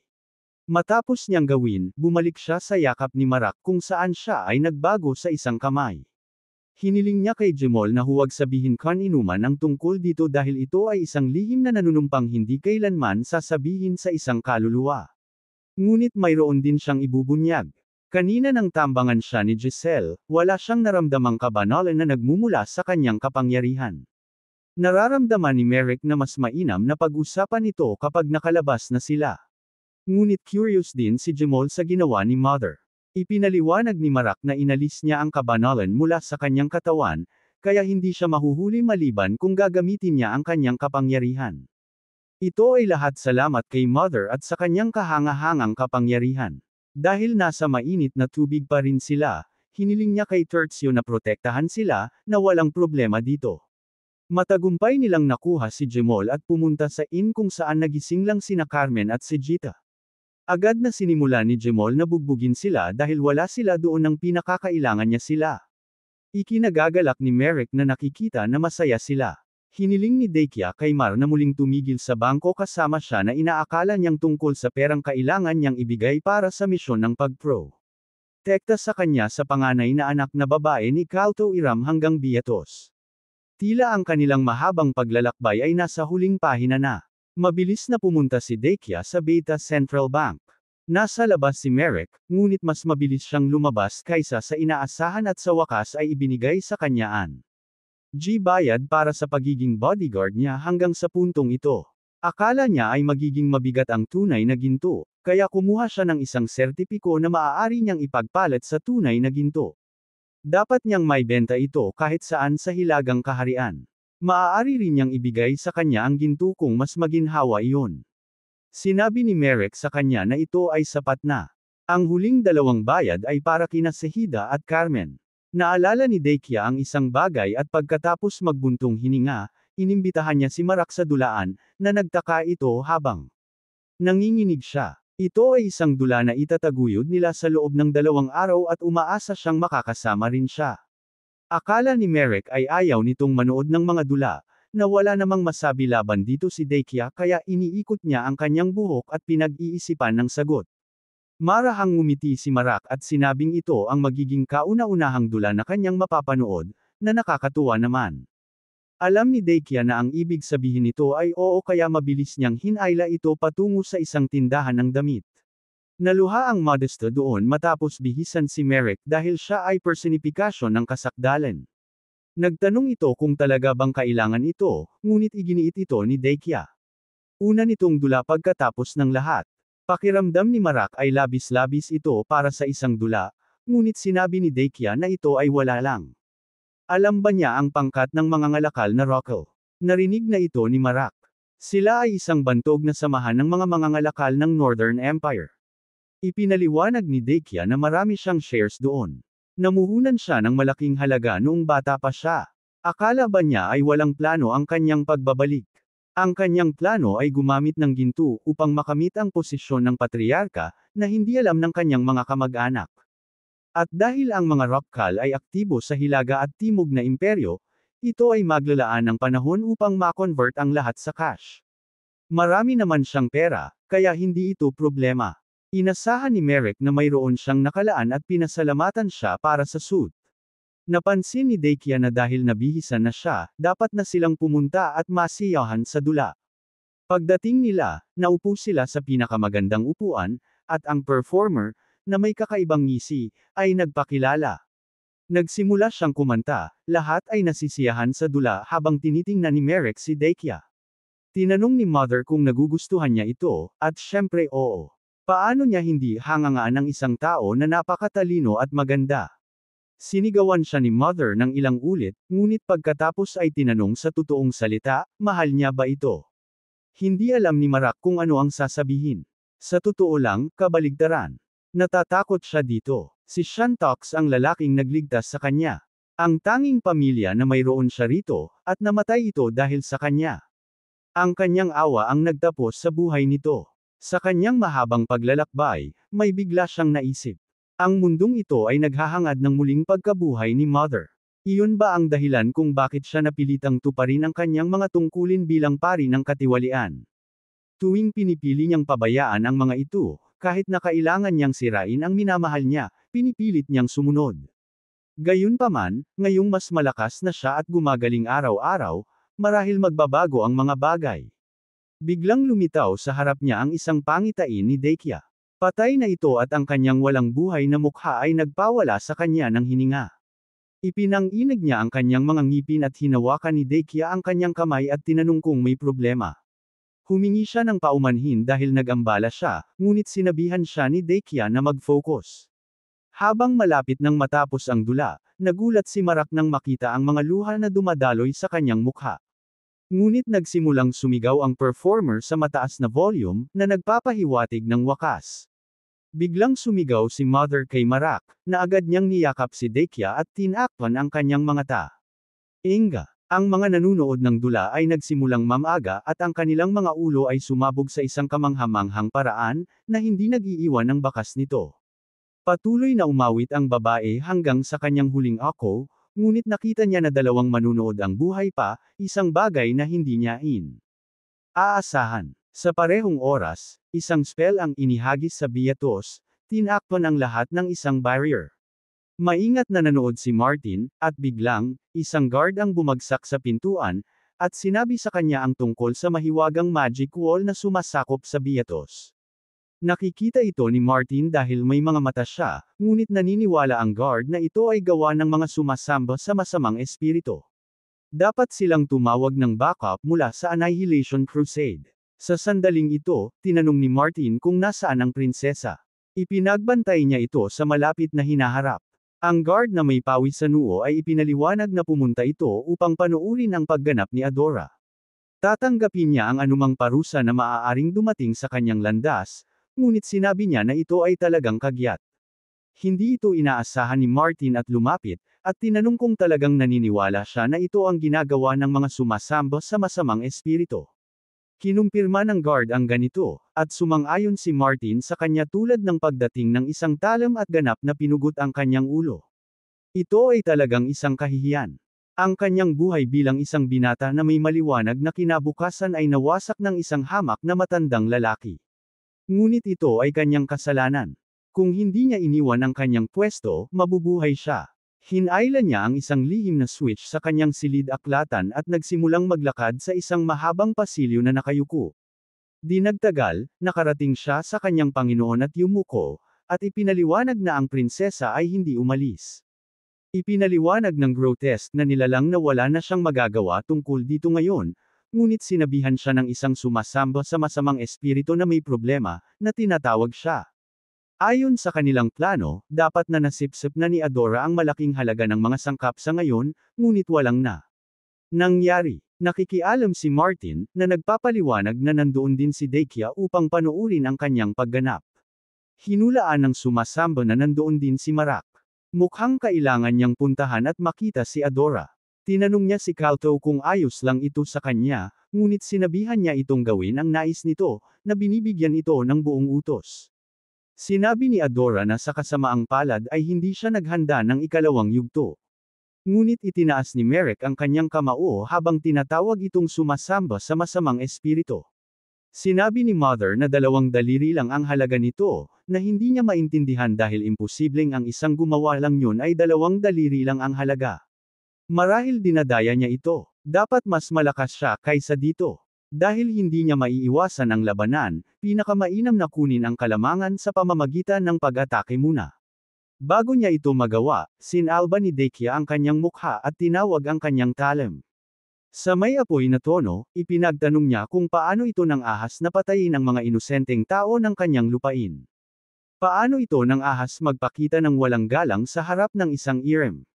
Matapos niyang gawin, bumalik siya sa yakap ni Marak kung saan siya ay nagbago sa isang kamay. Hiniling niya kay Jemol na huwag sabihin kaninuman ang tungkol dito dahil ito ay isang lihim na nanunumpang hindi kailanman sasabihin sa isang kaluluwa. Ngunit mayroon din siyang ibubunyag. Kanina nang tambangan siya ni Giselle, wala siyang naramdamang kabanalan na nagmumula sa kanyang kapangyarihan. Nararamdaman ni Merrick na mas mainam na pag-usapan ito kapag nakalabas na sila. Ngunit curious din si Jemol sa ginawa ni Mother. Ipinaliwanag ni Marak na inalis niya ang kabanalan mula sa kanyang katawan, kaya hindi siya mahuhuli maliban kung gagamitin niya ang kanyang kapangyarihan. Ito ay lahat salamat kay Mother at sa kanyang kahangahangang kapangyarihan. Dahil nasa mainit na tubig pa rin sila, hiniling niya kay Terzio na protektahan sila, na walang problema dito. Matagumpay nilang nakuha si Jemol at pumunta sa inn kung saan nagising lang sina Carmen at si Gita. Agad na sinimula ni Jemol na bugbugin sila dahil wala sila doon nang pinakakailangan niya sila. Ikinagagalak ni Merrick na nakikita na masaya sila. Hiniling ni Dekia kay Mar na muling tumigil sa bangko kasama siya na inaakala niyang tungkol sa perang kailangan niyang ibigay para sa misyon ng pag-pro. Tekta sa kanya sa panganay na anak na babae ni Kalto Iram hanggang Biatos. Tila ang kanilang mahabang paglalakbay ay nasa huling pahina na. Mabilis na pumunta si Dakia sa Beta Central Bank. Nasa labas si Merrick, ngunit mas mabilis siyang lumabas kaysa sa inaasahan at sa wakas ay ibinigay sa kanyaan. Bayad para sa pagiging bodyguard niya hanggang sa puntong ito. Akala niya ay magiging mabigat ang tunay na ginto, kaya kumuha siya ng isang sertipiko na maaari niyang ipagpalit sa tunay na ginto. Dapat niyang maibenta ito kahit saan sa hilagang kaharian. Maaari rin niyang ibigay sa kanya ang ginto kung mas maginhawa iyon. Sinabi ni Merrick sa kanya na ito ay sapat na. Ang huling dalawang bayad ay para kina Sehida at Carmen. Naalala ni Dakia ang isang bagay at pagkatapos magbuntong hininga, inimbitahan niya si Marak sa dulaan, na nagtaka ito habang nanginginig siya. Ito ay isang dula na itataguyod nila sa loob ng 2 araw at umaasa siyang makakasama rin siya. Akala ni Merrick ay ayaw nitong manood ng mga dula, na wala namang masabi laban dito si Dakia kaya iniikot niya ang kanyang buhok at pinag-iisipan ng sagot. Marahang ngumiti si Marak at sinabing ito ang magiging kauna-unahang dula na kanyang mapapanood, na nakakatuwa naman. Alam ni Dakia na ang ibig sabihin nito ay oo kaya mabilis niyang hinayla ito patungo sa isang tindahan ng damit. Naluha ang Modesto doon matapos bihisan si Merrick dahil siya ay personifikasyon ng kasakdalan. Nagtanong ito kung talaga bang kailangan ito, ngunit iginiit ito ni Dakia. Una nitong dula pagkatapos ng lahat. Pakiramdam ni Marak ay labis-labis ito para sa isang dula, ngunit sinabi ni Dakia na ito ay wala lang. Alam ba niya ang pangkat ng mga ngalakal na Rockel? Narinig na ito ni Marak. Sila ay isang bantog na samahan ng mga mangangalakal ng Northern Empire. Ipinaliwanag ni Dakia na marami siyang shares doon. Namuhunan siya ng malaking halaga noong bata pa siya. Akala ba niya ay walang plano ang kanyang pagbabalik? Ang kanyang plano ay gumamit ng ginto upang makamit ang posisyon ng patriarka, na hindi alam ng kanyang mga kamag-anak. At dahil ang mga Rockel ay aktibo sa Hilaga at Timog na imperyo, ito ay maglalaan ng panahon upang ma-convert ang lahat sa cash. Marami naman siyang pera, kaya hindi ito problema. Inasahan ni Merrick na mayroon siyang nakalaan at pinasalamatan siya para sa suit. Napansin ni Dakia na dahil nabihisan na siya, dapat na silang pumunta at masiyahan sa dula. Pagdating nila, naupo sila sa pinakamagandang upuan, at ang performer, na may kakaibang ngisi, ay nagpakilala. Nagsimula siyang kumanta, lahat ay nasisiyahan sa dula habang tinitingnan ni Merrick si Dakia. Tinanong ni Mother kung nagugustuhan niya ito, at syempre oo. Paano niya hindi hangangaan ang isang tao na napakatalino at maganda? Sinigawan siya ni Mother ng ilang ulit, ngunit pagkatapos ay tinanong sa totoong salita, mahal niya ba ito? Hindi alam ni Marak kung ano ang sasabihin. Sa totoo lang, kabaligtaran. Natatakot siya dito. Si Shantox ang lalaking nagligtas sa kanya. Ang tanging pamilya na mayroon siya rito, at namatay ito dahil sa kanya. Ang kanyang awa ang nagtapos sa buhay nito. Sa kanyang mahabang paglalakbay, may bigla siyang naisip. Ang mundong ito ay naghahangad ng muling pagkabuhay ni Mother. Iyon ba ang dahilan kung bakit siya napilitang tuparin ang kanyang mga tungkulin bilang pari ng katiwalian? Tuwing pinipili niyang pabayaan ang mga ito, kahit na kailangan niyang sirain ang minamahal niya, pinipilit niyang sumunod. Gayunpaman, ngayong mas malakas na siya at gumagaling araw-araw, marahil magbabago ang mga bagay. Biglang lumitaw sa harap niya ang isang pangitain ni Dakia. Patay na ito at ang kanyang walang buhay na mukha ay nagpawala sa kanya ng hininga. Ipinanginig niya ang kanyang mga ngipin at hinawakan ni Dakia ang kanyang kamay at tinanong kung may problema. Humingi siya ng paumanhin dahil nag-ambala siya, ngunit sinabihan siya ni Dakia na mag-focus. Habang malapit nang matapos ang dula, nagulat si Marak nang makita ang mga luha na dumadaloy sa kanyang mukha. Ngunit nagsimulang sumigaw ang performer sa mataas na volume, na nagpapahiwatig ng wakas. Biglang sumigaw si Mother kay Marak, na agad niyang niyakap si Dakia at tinakpan ang kanyang mga ta. Inga. Ang mga nanunood ng dula ay nagsimulang mamaga at ang kanilang mga ulo ay sumabog sa isang kamanghamanghang paraan, na hindi nag-iiwan ng bakas nito. Patuloy na umawit ang babae hanggang sa kanyang huling ako, ngunit nakita niya na 2 manunood ang buhay pa, isang bagay na hindi niya aasahan. Sa parehong oras, isang spell ang inihagis sa Beatos, tinakpan ang lahat ng isang barrier. Maingat na nanood si Martin, at biglang, isang guard ang bumagsak sa pintuan, at sinabi sa kanya ang tungkol sa mahiwagang magic wall na sumasakop sa Beatos. Nakikita ito ni Martin dahil may mga mata siya, ngunit naniniwala ang guard na ito ay gawa ng mga sumasamba sa masamang espiritu. Dapat silang tumawag ng backup mula sa Annihilation Crusade. Sa sandaling ito, tinanong ni Martin kung nasaan ang prinsesa. Ipinagbantay niya ito sa malapit na hinaharap. Ang guard na may pawis sa noo ay ipinaliwanag na pumunta ito upang panuurin ang pagganap ni Adora. Tatanggapin niya ang anumang parusa na maaaring dumating sa kanyang landas, ngunit sinabi niya na ito ay talagang kagyat. Hindi ito inaasahan ni Martin at lumapit, at tinanong kung talagang naniniwala siya na ito ang ginagawa ng mga sumasamba sa masamang espiritu. Kinumpirma ng guard ang ganito, at sumang-ayon si Martin sa kanya tulad ng pagdating ng isang talam at ganap na pinugot ang kanyang ulo. Ito ay talagang isang kahihiyan. Ang kanyang buhay bilang isang binata na may maliwanag na kinabukasan ay nawasak ng isang hamak na matandang lalaki. Ngunit ito ay kanyang kasalanan. Kung hindi niya iniwan ang kanyang pwesto, mabubuhay siya. Hinailan niya ang isang lihim na switch sa kanyang silid-aklatan at nagsimulang maglakad sa isang mahabang pasilyo na nakayuko. Di nagtagal, nakarating siya sa kanyang Panginoon at yumuko, at ipinaliwanag na ang prinsesa ay hindi umalis. Ipinaliwanag ng grotesque na nilalang na wala na siyang magagawa tungkol dito ngayon, ngunit sinabihan siya ng isang sumasamba sa masamang espiritu na may problema, na tinatawag siya. Ayon sa kanilang plano, dapat na nasipsip na ni Adora ang malaking halaga ng mga sangkap sa ngayon, ngunit walang na. Nangyari, nakikialam si Martin, na nagpapaliwanag na nandoon din si Deikia upang panuurin ang kanyang pagganap. Hinulaan ng sumasamba na nandoon din si Marak. Mukhang kailangan niyang puntahan at makita si Adora. Tinanong niya si Kalto kung ayos lang ito sa kanya, ngunit sinabihan niya itong gawin ang nais nito, na binibigyan ito ng buong utos. Sinabi ni Adora na sa kasamaang palad ay hindi siya naghanda ng ikalawang yugto. Ngunit itinaas ni Merrick ang kanyang kamao habang tinatawag itong sumasamba sa masamang espiritu. Sinabi ni Mother na 2 daliri lang ang halaga nito, na hindi niya maintindihan dahil imposibleng ang isang gumawa lang yun ay 2 daliri lang ang halaga. Marahil dinadaya niya ito. Dapat mas malakas siya kaysa dito. Dahil hindi niya maiiwasan ang labanan, pinakamainam na kunin ang kalamangan sa pamamagitan ng pag-atake muna. Bago niya ito magawa, sinalba ni Deikia ang kanyang mukha at tinawag ang kanyang talim. Sa may apoy na tono, ipinagtanong niya kung paano ito ng ahas na patayin ang mga inosenteng tao ng kanyang lupain. Paano ito ng ahas magpakita ng walang galang sa harap ng isang irem?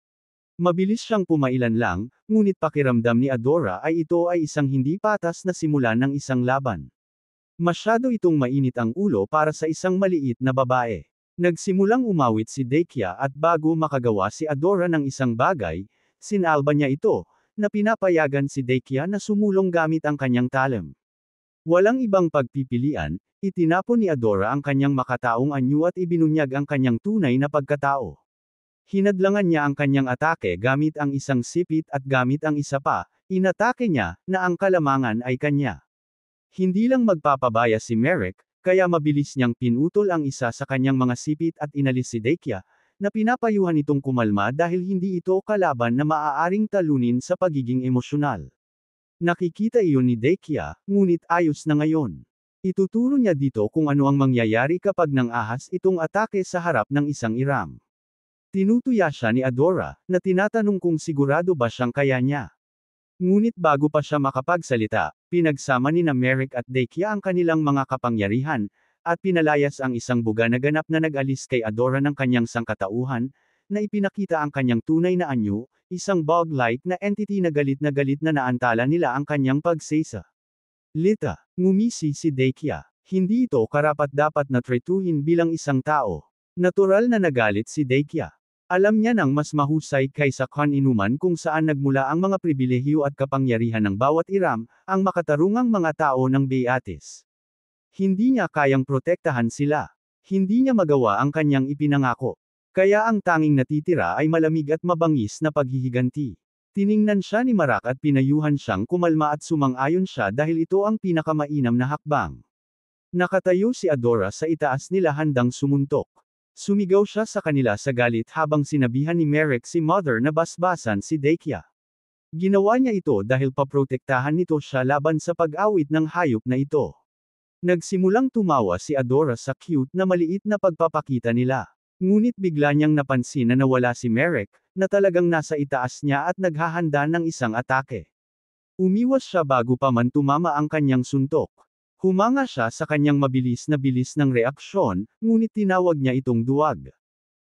Mabilis siyang pumailan lang, ngunit pakiramdam ni Adora ay ito ay isang hindi patas na simula ng isang laban. Masyado itong mainit ang ulo para sa isang maliit na babae. Nagsimulang umawit si Deikia at bago makagawa si Adora ng isang bagay, sinalba niya ito, na pinapayagan si Deikia na sumulong gamit ang kanyang talim. Walang ibang pagpipilian, itinapon ni Adora ang kanyang makataong anyo at ibinunyag ang kanyang tunay na pagkatao. Hinadlangan niya ang kanyang atake gamit ang isang sipit at gamit ang isa pa, inatake niya, na ang kalamangan ay kanya. Hindi lang magpapabaya si Merrick, kaya mabilis niyang pinutol ang isa sa kanyang mga sipit at inalis si Deikia, na pinapayuhan itong kumalma dahil hindi ito kalaban na maaaring talunin sa pagiging emosyonal. Nakikita iyon ni Deikia, ngunit ayos na ngayon. Ituturo niya dito kung ano ang mangyayari kapag nang ahas itong atake sa harap ng isang iram. Tinutuya siya ni Adora, na tinatanong kung sigurado ba siyang kaya niya. Ngunit bago pa siya makapagsalita, pinagsama ni na Merrick at Deikia ang kanilang mga kapangyarihan, at pinalayas ang isang buga na ganap na nag-alis kay Adora ng kanyang sangkatauhan, na ipinakita ang kanyang tunay na anyo, isang bog-like na entity na galit na naantala nila ang kanyang pagsesa. Lita, ngumisi si Deikia. Hindi ito karapat-dapat na tretuhin bilang isang tao. Natural na nagalit si Deikia. Alam niya nang mas mahusay kaysa kaninuman kung saan nagmula ang mga pribilehyo at kapangyarihan ng bawat iram, ang makatarungang mga tao ng Beatis. Hindi niya kayang protektahan sila. Hindi niya magawa ang kanyang ipinangako. Kaya ang tanging natitira ay malamig at mabangis na paghihiganti. Tiningnan siya ni Marak at pinayuhan siyang kumalma at sumang-ayon siya dahil ito ang pinakamainam na hakbang. Nakatayo si Adora sa itaas nila handang sumuntok. Sumigaw siya sa kanila sa galit habang sinabihan ni Merrick si Mother na basbasan si Deikia. Ginawa niya ito dahil paprotektahan nito siya laban sa pag-awit ng hayop na ito. Nagsimulang tumawa si Adora sa cute na maliit na pagpapakita nila. Ngunit bigla niyang napansin na nawala si Merrick, na talagang nasa itaas niya at naghahanda ng isang atake. Umiwas siya bago pa man tumama ang kanyang suntok. Humanga siya sa kanyang mabilis na bilis ng reaksyon, ngunit tinawag niya itong duwag.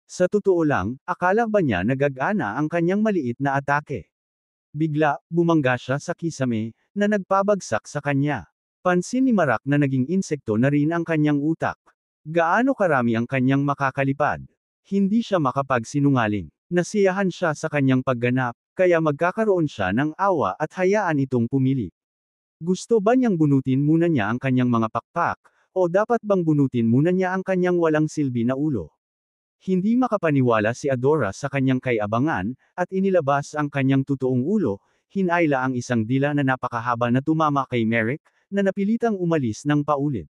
Sa totoo lang, akala ba niya nagagana ang kanyang maliit na atake? Bigla, bumangga siya sa kisame, na nagpabagsak sa kanya. Pansin ni Marak na naging insekto na rin ang kanyang utak. Gaano karami ang kanyang makakalipad? Hindi siya makapagsinungaling. Nasiyahan siya sa kanyang pagganap, kaya magkakaroon siya ng awa at hayaan itong pumili. Gusto ba niyang bunutin muna niya ang kanyang mga pakpak, o dapat bang bunutin muna niya ang kanyang walang silbi na ulo? Hindi makapaniwala si Adora sa kanyang kayabangan, at inilabas ang kanyang totoong ulo, hinayla ang isang dila na napakahaba na tumama kay Merrick, na napilitang umalis ng paulit.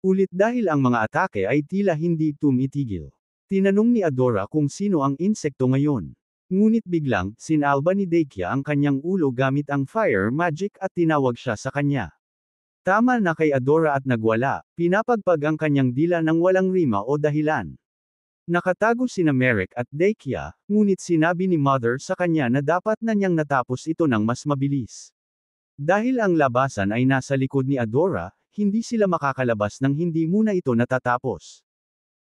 Ulit dahil ang mga atake ay tila hindi tumitigil. Tinanong ni Adora kung sino ang insekto ngayon. Ngunit biglang, sinalba ni Deikia ang kanyang ulo gamit ang fire magic at tinawag siya sa kanya. Tama na kay Adora at nagwala, pinapagpag ang kanyang dila ng walang rima o dahilan. Nakatago sina Merrick at Deikia, ngunit sinabi ni Mother sa kanya na dapat na niyang natapos ito ng mas mabilis. Dahil ang labasan ay nasa likod ni Adora, hindi sila makakalabas nang hindi muna ito natatapos.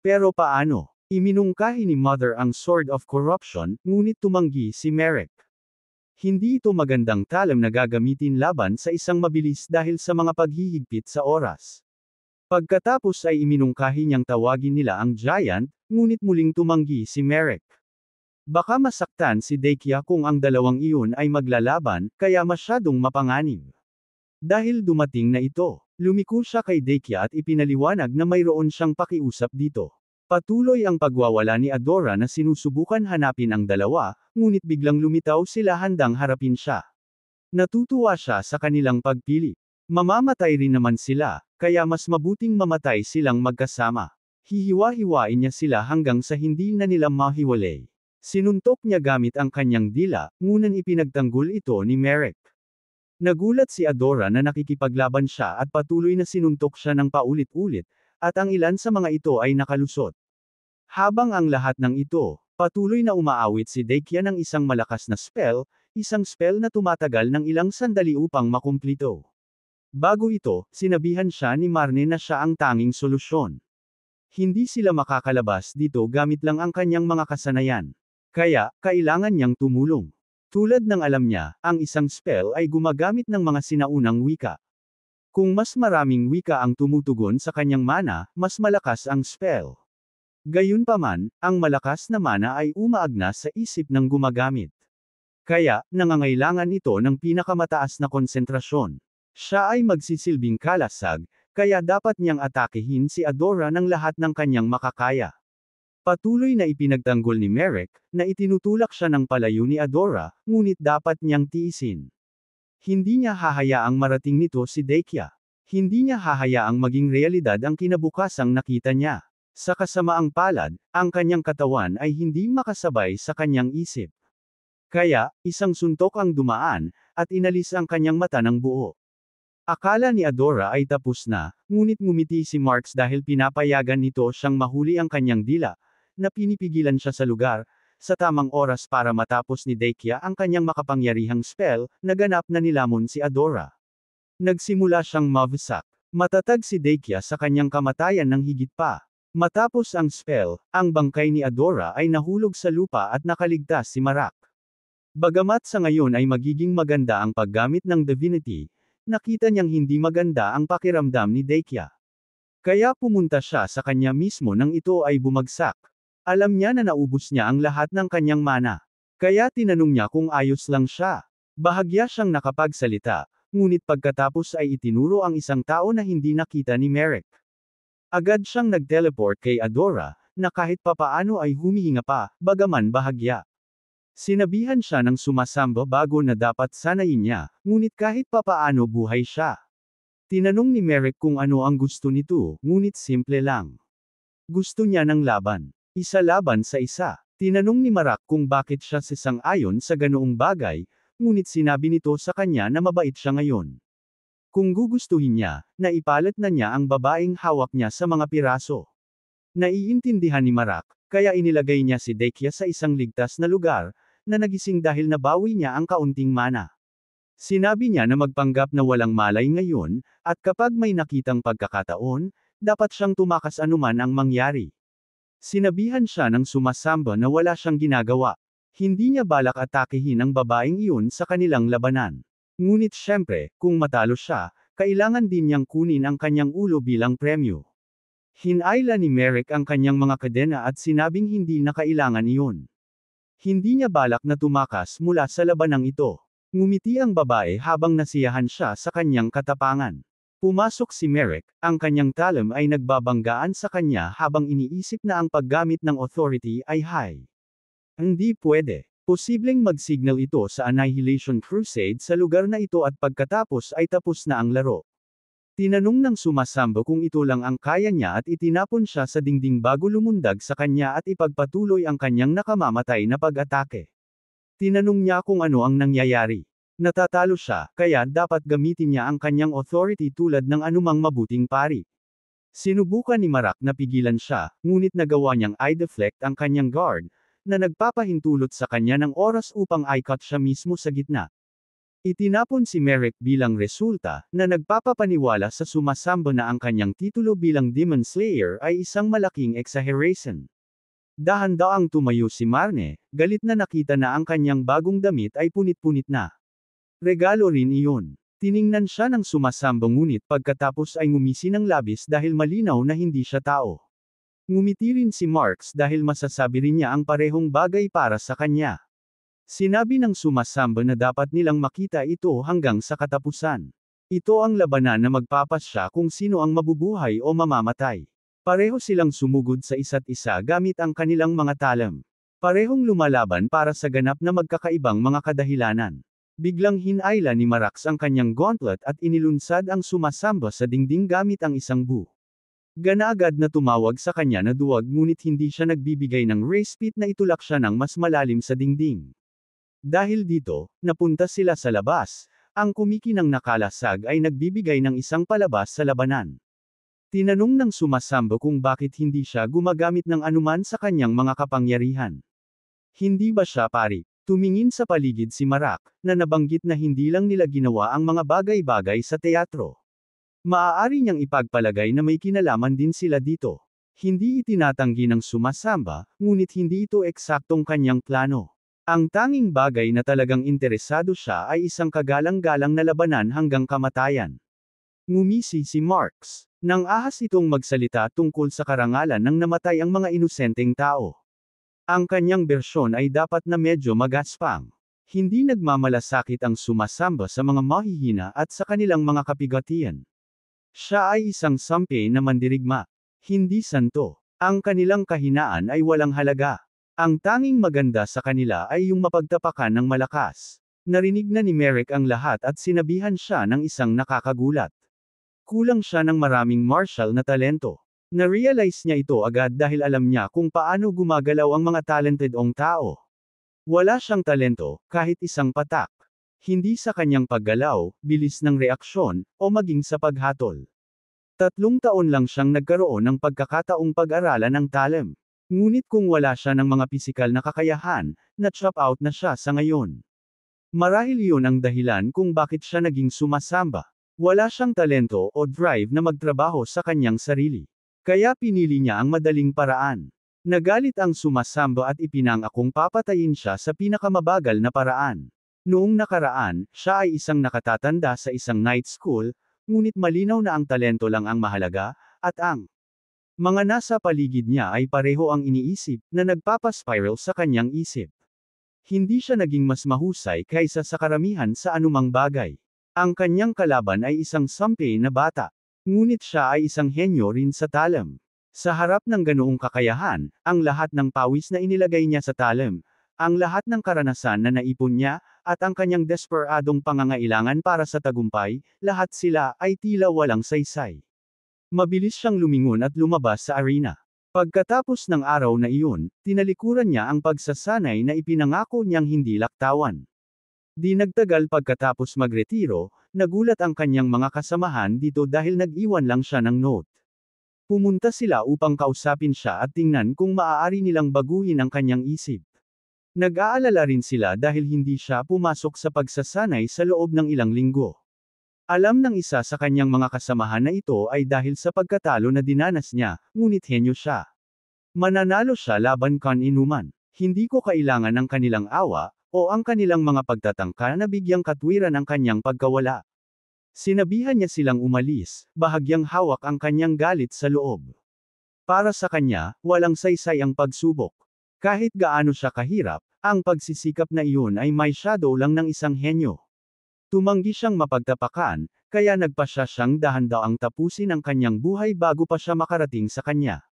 Pero paano? Iminungkahi ni Mother ang Sword of Corruption, ngunit tumanggi si Merrick. Hindi ito magandang talam na gagamitin laban sa isang mabilis dahil sa mga paghihigpit sa oras. Pagkatapos ay iminungkahi niyang tawagin nila ang Giant, ngunit muling tumanggi si Merrick. Baka masaktan si Deikia kung ang dalawang iyon ay maglalaban, kaya masyadong mapanganib. Dahil dumating na ito, lumiko siya kay Deikia at ipinaliwanag na mayroon siyang pakiusap dito. Patuloy ang pagwawala ni Adora na sinusubukan hanapin ang dalawa, ngunit biglang lumitaw sila handang harapin siya. Natutuwa siya sa kanilang pagpili. Mamamatay rin naman sila, kaya mas mabuting mamatay silang magkasama. Hihiwa-hiwain niya sila hanggang sa hindi na nila mahiwalay. Sinuntok niya gamit ang kanyang dila, ngunit ipinagtanggol ito ni Merrick. Nagulat si Adora na nakikipaglaban siya at patuloy na sinuntok siya ng paulit-ulit, at ang ilan sa mga ito ay nakalusot. Habang ang lahat ng ito, patuloy na umaawit si Deikia ng isang malakas na isang spell na tumatagal ng ilang sandali upang makumplito. Bago ito, sinabihan siya ni Marne na siya ang tanging solusyon. Hindi sila makakalabas dito gamit lang ang kanyang mga kasanayan. Kaya, kailangan niyang tumulong. Tulad ng alam niya, ang isang spell ay gumagamit ng mga sinaunang wika. Kung mas maraming wika ang tumutugon sa kanyang mana, mas malakas ang spell. Gayunpaman, ang malakas na mana ay umaagna sa isip ng gumagamit. Kaya, nangangailangan ito ng pinakamataas na konsentrasyon. Siya ay magsisilbing kalasag, kaya dapat niyang atakehin si Adora ng lahat ng kanyang makakaya. Patuloy na ipinagtanggol ni Merrick, na itinutulak siya ng palayo ni Adora, ngunit dapat niyang tiisin. Hindi niya hahayaang marating nito si Deikia. Hindi niya hahayaang maging realidad ang kinabukasang nakita niya. Sa kasamaang palad, ang kanyang katawan ay hindi makasabay sa kanyang isip. Kaya, isang suntok ang dumaan, at inalis ang kanyang mata ng buo. Akala ni Adora ay tapos na, ngunit ngumiti si Marks dahil pinapayagan nito siyang mahuli ang kanyang dila, na pinipigilan siya sa lugar, sa tamang oras para matapos ni Deikia ang kanyang makapangyarihang spell, naganap na nilamon si Adora. Nagsimula siyang mawasak. Matatag si Deikia sa kanyang kamatayan ng higit pa. Matapos ang spell, ang bangkay ni Adora ay nahulog sa lupa at nakaligtas si Marak. Bagamat sa ngayon ay magiging maganda ang paggamit ng divinity, nakita niyang hindi maganda ang pakiramdam ni Deikia. Kaya pumunta siya sa kanya mismo nang ito ay bumagsak. Alam niya na naubos niya ang lahat ng kanyang mana. Kaya tinanong niya kung ayos lang siya. Bahagya siyang nakapagsalita, ngunit pagkatapos ay itinuro ang isang tao na hindi nakita ni Merrick. Agad siyang nag-teleport kay Adora, na kahit papaano ay humihinga pa, bagaman bahagya. Sinabihan siya ng sumasamba bago na dapat sanayin niya, ngunit kahit papaano buhay siya. Tinanong ni Merrick kung ano ang gusto nito, ngunit simple lang. Gusto niya ng laban. Isa laban sa isa. Tinanong ni Marak kung bakit siya sasang-ayon sa ganoong bagay, ngunit sinabi nito sa kanya na mabait siya ngayon. Kung gugustuhin niya, naipalat na niya ang babaeng hawak niya sa mga piraso. Naiintindihan ni Marak, kaya inilagay niya si Dekia sa isang ligtas na lugar, na nagising dahil nabawi niya ang kaunting mana. Sinabi niya na magpanggap na walang malay ngayon, at kapag may nakitang pagkakataon, dapat siyang tumakas anuman ang mangyari. Sinabihan siya ng sumasamba na wala siyang ginagawa. Hindi niya balak atakehin ang babaeng iyon sa kanilang labanan. Ngunit syempre, kung matalo siya, kailangan din niyang kunin ang kanyang ulo bilang premyo. Hinayla ni Merrick ang kanyang mga kadena at sinabing hindi na kailangan iyon. Hindi niya balak na tumakas mula sa labanang ito. Ngumiti ang babae habang nasiyahan siya sa kanyang katapangan. Pumasok si Merrick, ang kanyang talem ay nagbabanggaan sa kanya habang iniisip na ang paggamit ng authority ay high. Hindi pwede. Posibleng mag-signal ito sa Annihilation Crusade sa lugar na ito at pagkatapos ay tapos na ang laro. Tinanong ng sumasamba kung ito lang ang kaya niya at itinapon siya sa dingding bago lumundag sa kanya at ipagpatuloy ang kanyang nakamamatay na pag-atake. Tinanong niya kung ano ang nangyayari. Natatalo siya, kaya dapat gamitin niya ang kanyang authority tulad ng anumang mabuting pari. Sinubukan ni Marak na pigilan siya, ngunit nagawa niyang i-deflect ang kanyang guard, na nagpapahintulot sa kanya ng oras upang i-cut siya mismo sa gitna. Itinapon si Merrick bilang resulta, na nagpapapaniwala sa sumasamba na ang kanyang titulo bilang Demon Slayer ay isang malaking exaggeration. Dahan-daang tumayo si Marne, galit na nakita na ang kanyang bagong damit ay punit-punit na. Regalo rin iyon. Tiningnan siya ng sumasamba ngunit pagkatapos ay ngumisi ng labis dahil malinaw na hindi siya tao. Ngumiti rin si Marks dahil masasabi rin niya ang parehong bagay para sa kanya. Sinabi ng sumasamba na dapat nilang makita ito hanggang sa katapusan. Ito ang labanan na magpapasya kung sino ang mabubuhay o mamamatay. Pareho silang sumugod sa isa't isa gamit ang kanilang mga talem. Parehong lumalaban para sa ganap na magkakaibang mga kadahilanan. Biglang hinayla ni Marax ang kanyang gauntlet at inilunsad ang sumasamba sa dingding gamit ang isang bu. Ganaagad na tumawag sa kanya na duwag ngunit hindi siya nagbibigay ng respite na itulak siya ng mas malalim sa dingding. Dahil dito, napunta sila sa labas, ang kumikinang nakalasag ay nagbibigay ng isang palabas sa labanan. Tinanong ng sumasamba kung bakit hindi siya gumagamit ng anuman sa kanyang mga kapangyarihan. Hindi ba siya pari? Tumingin sa paligid si Marak, na nabanggit na hindi lang nila ginawa ang mga bagay-bagay sa teatro. Maaari niyang ipagpalagay na may kinalaman din sila dito. Hindi itinatanggi ng sumasamba, ngunit hindi ito eksaktong kanyang plano. Ang tanging bagay na talagang interesado siya ay isang kagalang-galang na labanan hanggang kamatayan. Ngumisi si Marks. Nang ahas itong magsalita tungkol sa karangalan ng namatay ang mga inosenteng tao. Ang kanyang bersyon ay dapat na medyo magaspang. Hindi nagmamalasakit ang sumasamba sa mga mahihina at sa kanilang mga kapigatian. Siya ay isang sampe na mandirigma. Hindi santo. Ang kanilang kahinaan ay walang halaga. Ang tanging maganda sa kanila ay yung mapagtapakan ng malakas. Narinig na ni Merrick ang lahat at sinabihan siya ng isang nakakagulat. Kulang siya ng maraming martial na talento. Na-realize niya ito agad dahil alam niya kung paano gumagalaw ang mga talentedong tao. Wala siyang talento, kahit isang patak. Hindi sa kanyang paggalaw, bilis ng reaksyon, o maging sa paghatol. 3 taon lang siyang nagkaroon ng pagkakataong pag-aralan ng talem. Ngunit kung wala siya ng mga pisikal na kakayahan, na-chop out na siya sa ngayon. Marahil iyon ang dahilan kung bakit siya naging sumasamba. Wala siyang talento o drive na magtrabaho sa kanyang sarili. Kaya pinili niya ang madaling paraan. Nagalit ang sumasamba at ipinangakong papatayin siya sa pinakamabagal na paraan. Noong nakaraan, siya ay isang nakatatanda sa isang night school, ngunit malinaw na ang talento lang ang mahalaga, at ang mga nasa paligid niya ay pareho ang iniisip, na nagpapaspiral sa kanyang isip. Hindi siya naging mas mahusay kaysa sa karamihan sa anumang bagay. Ang kanyang kalaban ay isang sampe na bata. Ngunit siya ay isang henyo rin sa talem. Sa harap ng ganoong kakayahan, ang lahat ng pawis na inilagay niya sa talem, ang lahat ng karanasan na naipon niya, at ang kanyang desperadong pangangailangan para sa tagumpay, lahat sila ay tila walang saysay. Mabilis siyang lumingon at lumabas sa arena. Pagkatapos ng araw na iyon, tinalikuran niya ang pagsasanay na ipinangako niyang hindi laktawan. Di nagtagal pagkatapos magretiro, nagulat ang kanyang mga kasamahan dito dahil nag-iwan lang siya ng note. Pumunta sila upang kausapin siya at tingnan kung maaari nilang baguhin ang kanyang isip. Nag-aalala rin sila dahil hindi siya pumasok sa pagsasanay sa loob ng ilang linggo. Alam ng isa sa kanyang mga kasamahan na ito ay dahil sa pagkatalo na dinanas niya, ngunit henyo siya. Mananalo siya laban kan inuman. Hindi ko kailangan ng kanilang awa, o ang kanilang mga pagtatangka na bigyang katwiran ang kanyang pagkawala. Sinabihan niya silang umalis, bahagyang hawak ang kanyang galit sa loob. Para sa kanya, walang saysay ang pagsubok. Kahit gaano siya kahirap, ang pagsisikap na iyon ay may shadow lang ng isang henyo. Tumanggi siyang mapagtapakan, kaya nagpa siya siyang dahan-daang tapusin ang kanyang buhay bago pa siya makarating sa kanya.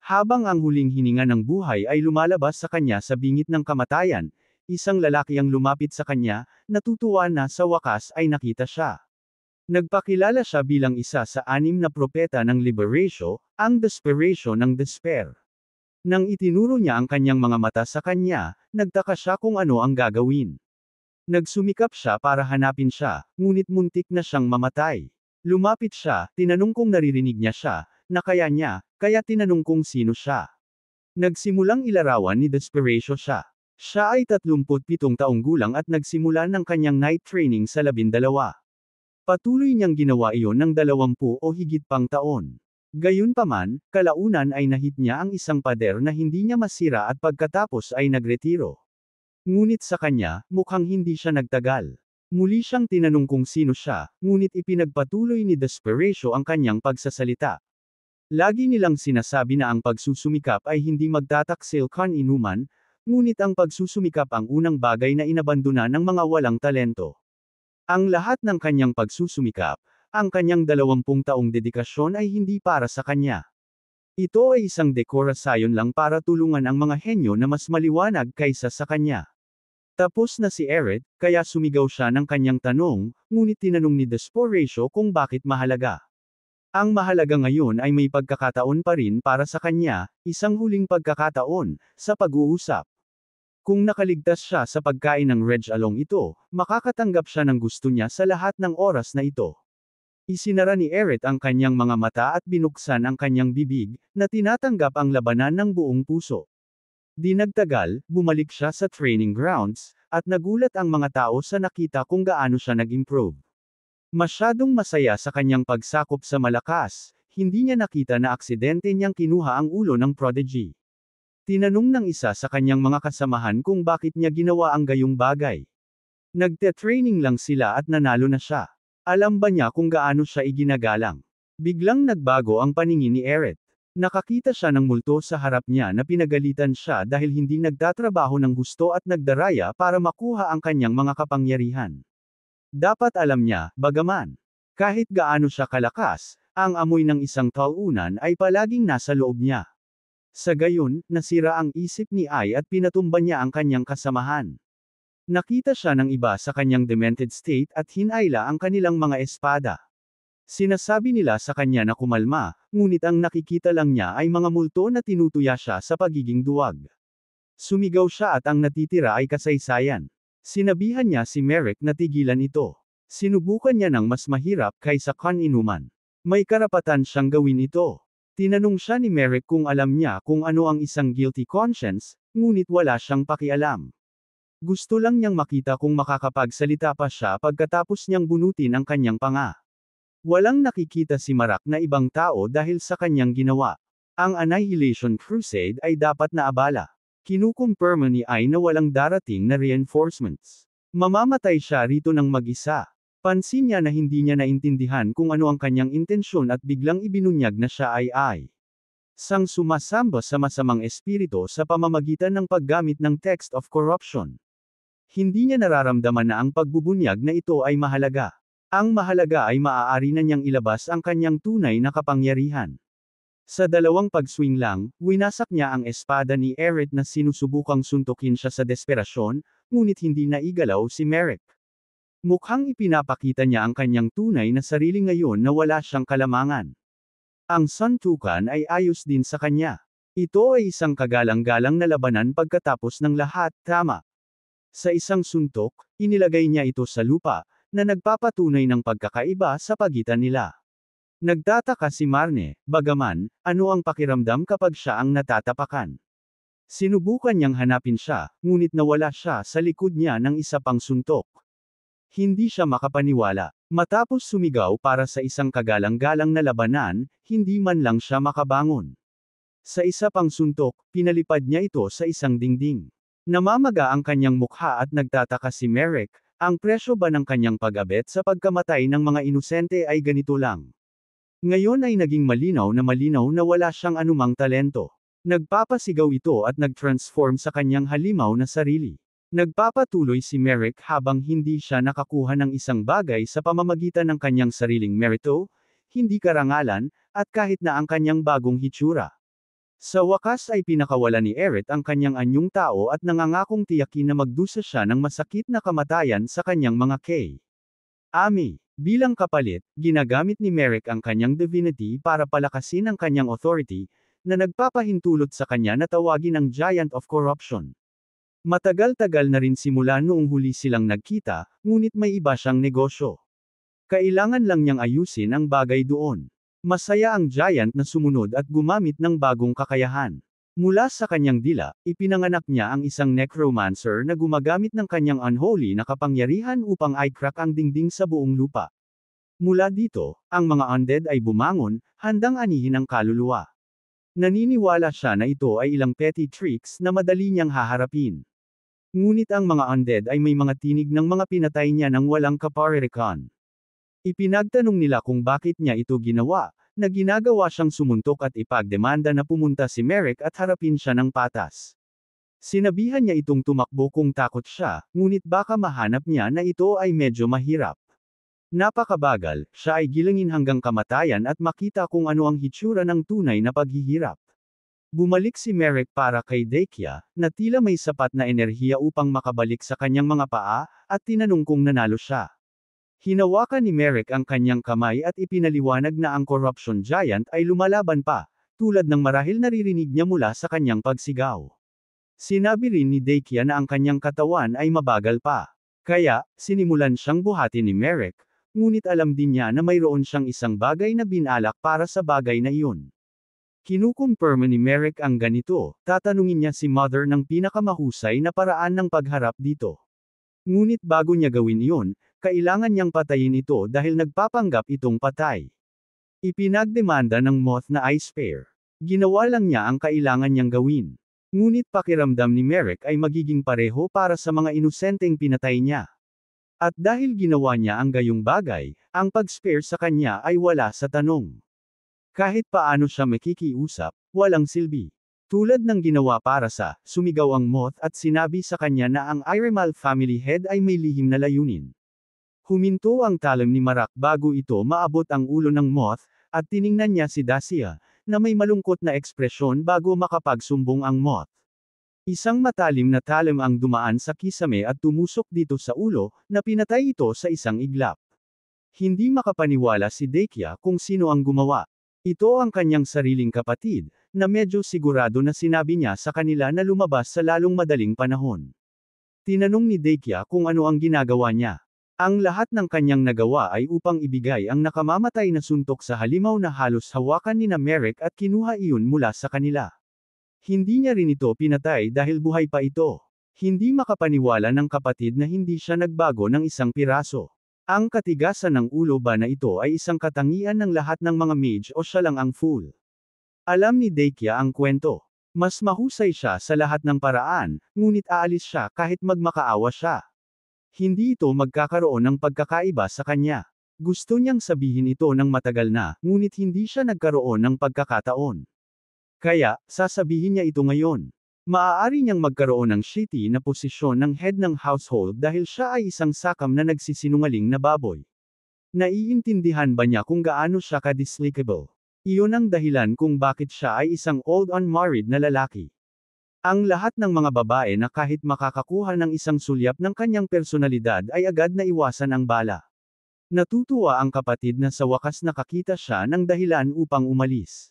Habang ang huling hininga ng buhay ay lumalabas sa kanya sa bingit ng kamatayan, isang lalaki ang lumapit sa kanya, natutuwa na sa wakas ay nakita siya. Nagpakilala siya bilang isa sa 6 na propeta ng liberation, ang desperation ng despair. Nang itinuro niya ang kanyang mga mata sa kanya, nagtaka siya kung ano ang gagawin. Nagsumikap siya para hanapin siya, ngunit muntik na siyang mamatay. Lumapit siya, tinanong kung naririnig niya siya, na kaya tinanong kung sino siya. Nagsimulang ilarawan ni Desperatio siya. Siya ay 37 taong gulang at nagsimula ng kanyang night training sa 12. Patuloy niyang ginawa iyon ng 20 o higit pang taon. Gayunpaman, kalaunan ay nahit niya ang isang pader na hindi niya masira at pagkatapos ay nagretiro. Ngunit sa kanya, mukhang hindi siya nagtagal. Muli siyang tinanong kung sino siya, ngunit ipinagpatuloy ni Desperatio ang kanyang pagsasalita. Lagi nilang sinasabi na ang pagsusumikap ay hindi magtataksil kan inuman, ngunit ang pagsusumikap ang unang bagay na inabandona ng mga walang talento. Ang lahat ng kanyang pagsusumikap, ang kanyang 20 taong dedikasyon ay hindi para sa kanya. Ito ay isang dekorasyon lang para tulungan ang mga henyo na mas maliwanag kaysa sa kanya. Tapos na si Eret, kaya sumigaw siya ng kanyang tanong, ngunit tinanong ni Desperatio kung bakit mahalaga. Ang mahalaga ngayon ay may pagkakataon pa rin para sa kanya, isang huling pagkakataon, sa pag-uusap. Kung nakaligtas siya sa pagkain ng Reg along ito, makakatanggap siya ng gusto niya sa lahat ng oras na ito. Isinara ni Eret ang kanyang mga mata at binuksan ang kanyang bibig, na tinatanggap ang labanan ng buong puso. Di nagtagal, bumalik siya sa training grounds, at nagulat ang mga tao sa nakita kung gaano siya nag-improve. Masyadong masaya sa kanyang pagsakop sa malakas, hindi niya nakita na aksidente niyang kinuha ang ulo ng prodigy. Tinanong ng isa sa kanyang mga kasamahan kung bakit niya ginawa ang gayong bagay. Nagte-training lang sila at nanalo na siya. Alam ba niya kung gaano siya iginagalang? Biglang nagbago ang paningin ni Eret. Nakakita siya ng multo sa harap niya na pinagalitan siya dahil hindi nagtatrabaho ng gusto at nagdaraya para makuha ang kanyang mga kapangyarihan. Dapat alam niya, bagaman. Kahit gaano siya kalakas, ang amoy ng isang talunan ay palaging nasa loob niya. Sa gayon, nasira ang isip ni Ai at pinatumba niya ang kanyang kasamahan. Nakita siya ng iba sa kanyang demented state at hinayla ang kanilang mga espada. Sinasabi nila sa kanya na kumalma, ngunit ang nakikita lang niya ay mga multo na tinutuya siya sa pagiging duwag. Sumigaw siya at ang natitira ay kasaysayan. Sinabihan niya si Merrick na tigilan ito. Sinubukan niya ng mas mahirap kaysa kan inuman. May karapatan siyang gawin ito. Tinanong siya ni Merrick kung alam niya kung ano ang isang guilty conscience, ngunit wala siyang pakialam. Gusto lang niyang makita kung makakapagsalita pa siya pagkatapos niyang bunutin ang kanyang panga. Walang nakikita si Marak na ibang tao dahil sa kanyang ginawa. Ang Annihilation Crusade ay dapat na abala. Kinukumpirma ni Ai na walang darating na reinforcements. Mamamatay siya rito ng mag-isa. Pansin niya na hindi niya naintindihan kung ano ang kanyang intensyon at biglang ibinunyag na siya ay Ai. Sang sumasamba sa masamang espiritu sa pamamagitan ng paggamit ng text of corruption. Hindi niya nararamdaman na ang pagbubunyag na ito ay mahalaga. Ang mahalaga ay maaari na niyang ilabas ang kanyang tunay na kapangyarihan. Sa 2 pagswing lang, winasak niya ang espada ni Eret na sinusubukang suntukin siya sa desperasyon, ngunit hindi naigalaw si Merrick. Mukhang ipinapakita niya ang kanyang tunay na sarili ngayon na wala siyang kalamangan. Ang suntukan ay ayos din sa kanya. Ito ay isang kagalang-galang na labanan pagkatapos ng lahat, tama. Sa isang suntok, inilagay niya ito sa lupa, na nagpapatunay ng pagkakaiba sa pagitan nila. Nagtataka si Marne, bagaman, ano ang pakiramdam kapag siya ang natatapakan. Sinubukan niyang hanapin siya, ngunit nawala siya sa likod niya ng isa pang suntok. Hindi siya makapaniwala. Matapos sumigaw para sa isang kagalang-galang na labanan, hindi man lang siya makabangon. Sa isa pang suntok, pinalipad niya ito sa isang dingding. Namamaga ang kanyang mukha at nagtataka si Merrick, ang presyo ba ng kanyang pag-abet sa pagkamatay ng mga inosente ay ganito lang. Ngayon ay naging malinaw na wala siyang anumang talento. Nagpapasigaw ito at nag-transform sa kanyang halimaw na sarili. Nagpapatuloy si Merrick habang hindi siya nakakuha ng isang bagay sa pamamagitan ng kanyang sariling merito, hindi karangalan, at kahit na ang kanyang bagong hitsura. Sa wakas ay pinakawala ni Eret ang kanyang anyong tao at nangangakong tiyakin na magdusa siya ng masakit na kamatayan sa kanyang mga Ami. Bilang kapalit, ginagamit ni Merrick ang kanyang divinity para palakasin ang kanyang authority, na nagpapahintulot sa kanya na tawagin ang Giant of Corruption. Matagal-tagal na rin simula noong huli silang nagkita, ngunit may iba siyang negosyo. Kailangan lang niyang ayusin ang bagay doon. Masaya ang Giant na sumunod at gumamit ng bagong kakayahan. Mula sa kanyang dila, ipinanganak niya ang isang necromancer na gumagamit ng kanyang unholy na kapangyarihan upang i-crack ang dingding sa buong lupa. Mula dito, ang mga undead ay bumangon, handang anihin ang kaluluwa. Naniniwala siya na ito ay ilang petty tricks na madali niyang haharapin. Ngunit ang mga undead ay may mga tinig ng mga pinatay niya nang walang kaparirikan. Ipinagtanong nila kung bakit niya ito ginawa, na ginagawa siyang sumuntok at ipagdemanda na pumunta si Merrick at harapin siya ng patas. Sinabihan niya itong tumakbo kung takot siya, ngunit baka mahanap niya na ito ay medyo mahirap. Napakabagal, siya ay gilangin hanggang kamatayan at makita kung ano ang hitsura ng tunay na paghihirap. Bumalik si Merrick para kay Dekia, na tila may sapat na enerhiya upang makabalik sa kanyang mga paa, at tinanong kung nanalo siya. Hinawakan ni Merrick ang kanyang kamay at ipinaliwanag na ang Corruption Giant ay lumalaban pa, tulad ng marahil naririnig niya mula sa kanyang pagsigaw. Sinabi rin ni Dekia na ang kanyang katawan ay mabagal pa. Kaya, sinimulan siyang buhatin ni Merrick, ngunit alam din niya na mayroon siyang isang bagay na binalak para sa bagay na iyon. Kinukumpirma ni Merrick ang ganito, tatanungin niya si Mother ng pinakamahusay na paraan ng pagharap dito. Ngunit bago niya gawin iyon, kailangan niyang patayin ito dahil nagpapanggap itong patay. Ipinagdemanda ng Moth na Ice Pair. Ginawa lang niya ang kailangan niyang gawin. Ngunit pakiramdam ni Merrick ay magiging pareho para sa mga inosenteng pinatay niya. At dahil ginawa niya ang gayong bagay, ang pag-spare sa kanya ay wala sa tanong. Kahit paano siya makikiusap, walang silbi. Tulad ng ginawa para sa, sumigaw ang Moth at sinabi sa kanya na ang Iremal family head ay may lihim na layunin. Huminto ang talam ni Marak bago ito maabot ang ulo ng Moth, at tiningnan niya si Dacia, na may malungkot na ekspresyon bago makapagsumbong ang Moth. Isang matalim na talim ang dumaan sa kisame at tumusok dito sa ulo, na pinatay ito sa isang iglap. Hindi makapaniwala si Dekia kung sino ang gumawa. Ito ang kanyang sariling kapatid, na medyo sigurado na sinabi niya sa kanila na lumabas sa lalong madaling panahon. Tinanong ni Dekia kung ano ang ginagawa niya. Ang lahat ng kanyang nagawa ay upang ibigay ang nakamamatay na suntok sa halimaw na halos hawakan ni na Merrick at kinuha iyon mula sa kanila. Hindi niya rin ito pinatay dahil buhay pa ito. Hindi makapaniwala ng kapatid na hindi siya nagbago ng isang piraso. Ang katigasan ng ulo ba na ito ay isang katangian ng lahat ng mga mage o siya lang ang fool? Alam ni Dekia ang kwento. Mas mahusay siya sa lahat ng paraan, ngunit aalis siya kahit magmakaawa siya. Hindi ito magkakaroon ng pagkakaiba sa kanya. Gusto niyang sabihin ito ng matagal na, ngunit hindi siya nagkaroon ng pagkakataon. Kaya, sasabihin niya ito ngayon. Maaari niyang magkaroon ng shitty na posisyon ng head ng household dahil siya ay isang sakam na nagsisinungaling na baboy. Naiintindihan ba niya kung gaano siya ka-dislikable? Iyon ang dahilan kung bakit siya ay isang old unmarried na lalaki. Ang lahat ng mga babae na kahit makakakuha ng isang sulyap ng kanyang personalidad ay agad na iwasan ang bala. Natutuwa ang kapatid na sa wakas nakakita siya ng dahilan upang umalis.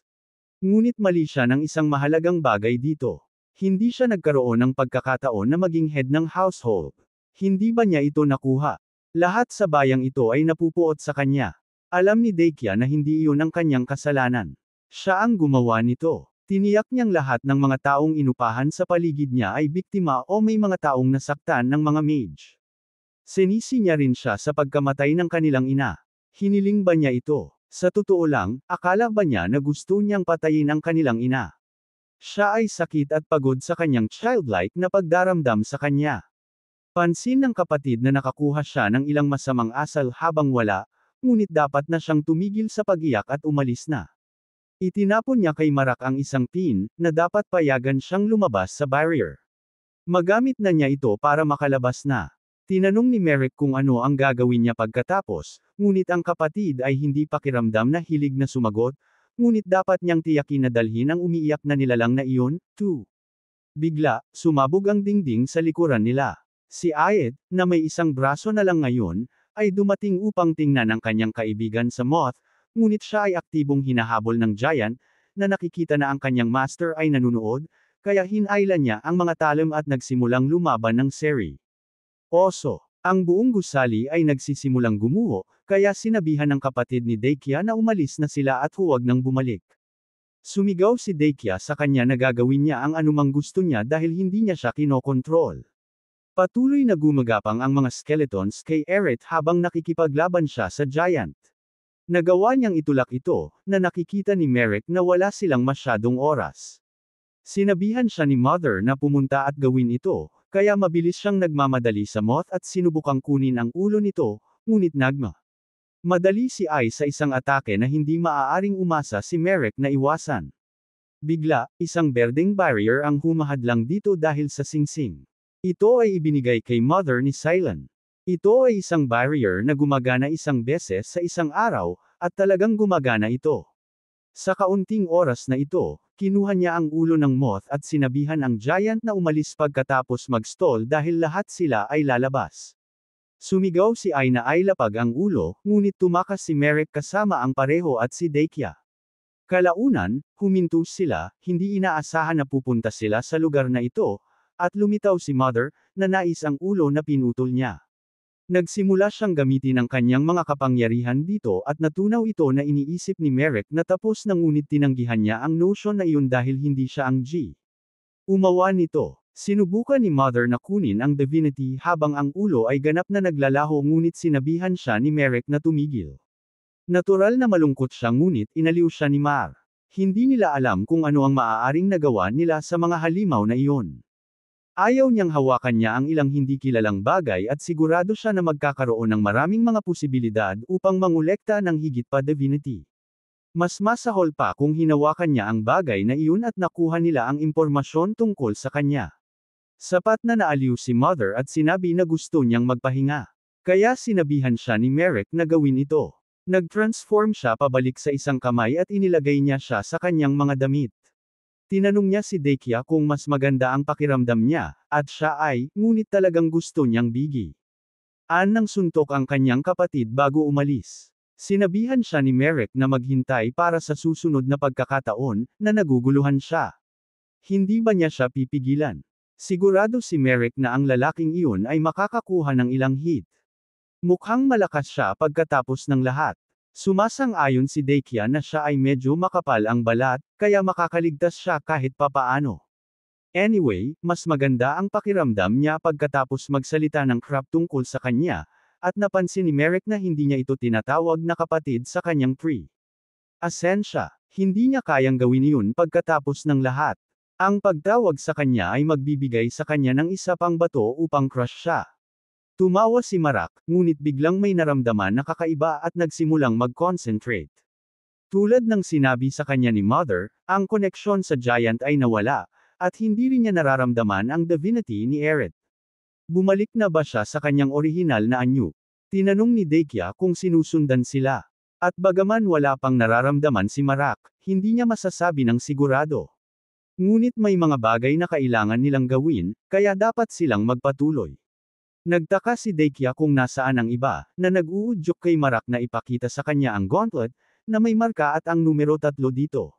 Ngunit mali siya ng isang mahalagang bagay dito. Hindi siya nagkaroon ng pagkakataon na maging head ng household. Hindi ba niya ito nakuha? Lahat sa bayang ito ay napupuot sa kanya. Alam ni Dakia na hindi iyon ang kanyang kasalanan. Siya ang gumawa nito. Tiniyak niyang lahat ng mga taong inupahan sa paligid niya ay biktima o may mga taong nasaktan ng mga mage. Sinisi niya rin siya sa pagkamatay ng kanilang ina. Hiniling ba niya ito? Sa totoo lang, akala ba niya na gusto niyang patayin ang kanilang ina? Siya ay sakit at pagod sa kanyang childlike na pagdaramdam sa kanya. Pansin ng kapatid na nakakuha siya ng ilang masamang asal habang wala, ngunit dapat na siyang tumigil sa pag-iyak at umalis na. Itinapon niya kay Marak ang isang pin, na dapat payagan siyang lumabas sa barrier. Magamit na niya ito para makalabas na. Tinanong ni Merrick kung ano ang gagawin niya pagkatapos, ngunit ang kapatid ay hindi pakiramdam na hilig na sumagot, ngunit dapat niyang tiyakin na dalhin ang umiiyak na nilalang na iyon, too. Bigla, sumabog ang dingding sa likuran nila. Si Ayed, na may isang braso na lang ngayon, ay dumating upang tingnan ang kanyang kaibigan sa moth, ngunit siya ay aktibong hinahabol ng giant, na nakikita na ang kanyang master ay nanunood, kaya hinailan niya ang mga talem at nagsimulang lumaban ng seri. Oso. Ang buong gusali ay nagsisimulang gumuho, kaya sinabihan ng kapatid ni Dakia na umalis na sila at huwag nang bumalik. Sumigaw si Dakia sa kanya na gagawin niya ang anumang gusto niya dahil hindi niya siya kinokontrol. Patuloy na gumagapang ang mga skeletons kay Eret habang nakikipaglaban siya sa giant. Nagawa niyang itulak ito, na nakikita ni Merrick na wala silang masyadong oras. Sinabihan siya ni Mother na pumunta at gawin ito, kaya mabilis siyang nagmamadali sa moth at sinubukang kunin ang ulo nito, ngunit madali si Ai sa isang atake na hindi maaaring umasa si Merrick na iwasan. Bigla, isang berdeng barrier ang humahadlang dito dahil sa singsing. Ito ay ibinigay kay Mother ni Silen. Ito ay isang barrier na gumagana isang beses sa isang araw, at talagang gumagana ito. Sa kaunting oras na ito, kinuha niya ang ulo ng moth at sinabihan ang giant na umalis pagkatapos mag-stall dahil lahat sila ay lalabas. Sumigaw si Ai na ay lapag ang ulo, ngunit tumakas si Merrick kasama ang pareho at si Dakia. Kalaunan, huminto sila, hindi inaasahan na pupunta sila sa lugar na ito, at lumitaw si Mother, na nais ang ulo na pinutol niya. Nagsimula siyang gamitin ang kanyang mga kapangyarihan dito at natunaw ito na iniisip ni Merrick na tapos na ngunit tinanggihan niya ang notion na iyon dahil hindi siya ang G. Umawa nito. Sinubukan ni Mother na kunin ang divinity habang ang ulo ay ganap na naglalaho ngunit sinabihan siya ni Merrick na tumigil. Natural na malungkot siya ngunit inaliw siya ni Mar. Hindi nila alam kung ano ang maaaring nagawa nila sa mga halimaw na iyon. Ayaw niyang hawakan niya ang ilang hindi kilalang bagay at sigurado siya na magkakaroon ng maraming mga posibilidad upang mangolekta ng higit pa divinity. Mas masahol pa kung hinawakan niya ang bagay na iyon at nakuha nila ang impormasyon tungkol sa kanya. Sapat na naaliw si Mother at sinabi na gusto niyang magpahinga. Kaya sinabihan siya ni Merrick na gawin ito. Nag-transform siya pabalik sa isang kamay at inilagay niya siya sa kanyang mga damit. Tinanong niya si Dakia kung mas maganda ang pakiramdam niya, at siya ay, ngunit talagang gusto niyang bigi. Nang suntok ang kanyang kapatid bago umalis. Sinabihan siya ni Merrick na maghintay para sa susunod na pagkakataon, na naguguluhan siya. Hindi ba niya siya pipigilan? Sigurado si Merrick na ang lalaking iyon ay makakakuha ng ilang hit. Mukhang malakas siya pagkatapos ng lahat. Sumasang-ayon si Dakia na siya ay medyo makapal ang balat, kaya makakaligtas siya kahit papaano. Anyway, mas maganda ang pakiramdam niya pagkatapos magsalita ng crap tungkol sa kanya, at napansin ni Merrick na hindi niya ito tinatawag na kapatid sa kanyang Asensya. Hindi niya kayang gawin iyon pagkatapos ng lahat. Ang pagtawag sa kanya ay magbibigay sa kanya ng isa pang bato upang crush siya. Tumawa si Marak, ngunit biglang may naramdaman na kakaiba at nagsimulang mag-concentrate. Tulad ng sinabi sa kanya ni Mother, ang koneksyon sa giant ay nawala, at hindi rin niya nararamdaman ang divinity ni Eret. Bumalik na ba siya sa kanyang orihinal na anyo? Tinanong ni Dakia kung sinusundan sila. At bagaman wala pang nararamdaman si Marak, hindi niya masasabi ng sigurado. Ngunit may mga bagay na kailangan nilang gawin, kaya dapat silang magpatuloy. Nagtaka si Dakia kung nasaan ang iba, na nag-uudyok kay Marak na ipakita sa kanya ang gauntlet, na may marka at ang numero 3 dito.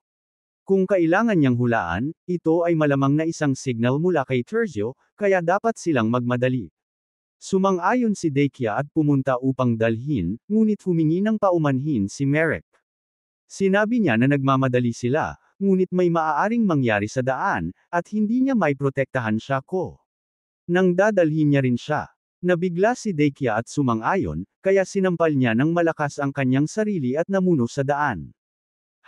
Kung kailangan niyang hulaan, ito ay malamang na isang signal mula kay Terzio, kaya dapat silang magmadali. Sumang-ayon si Deikia at pumunta upang dalhin, ngunit humingi ng paumanhin si Merrick. Sinabi niya na nagmamadali sila, ngunit may maaaring mangyari sa daan, at hindi niya may protektahan siya ko. Nang dadalhin niya rin siya. Nabigla si Deikia at sumang-ayon, kaya sinampal niya ng malakas ang kanyang sarili at namuno sa daan.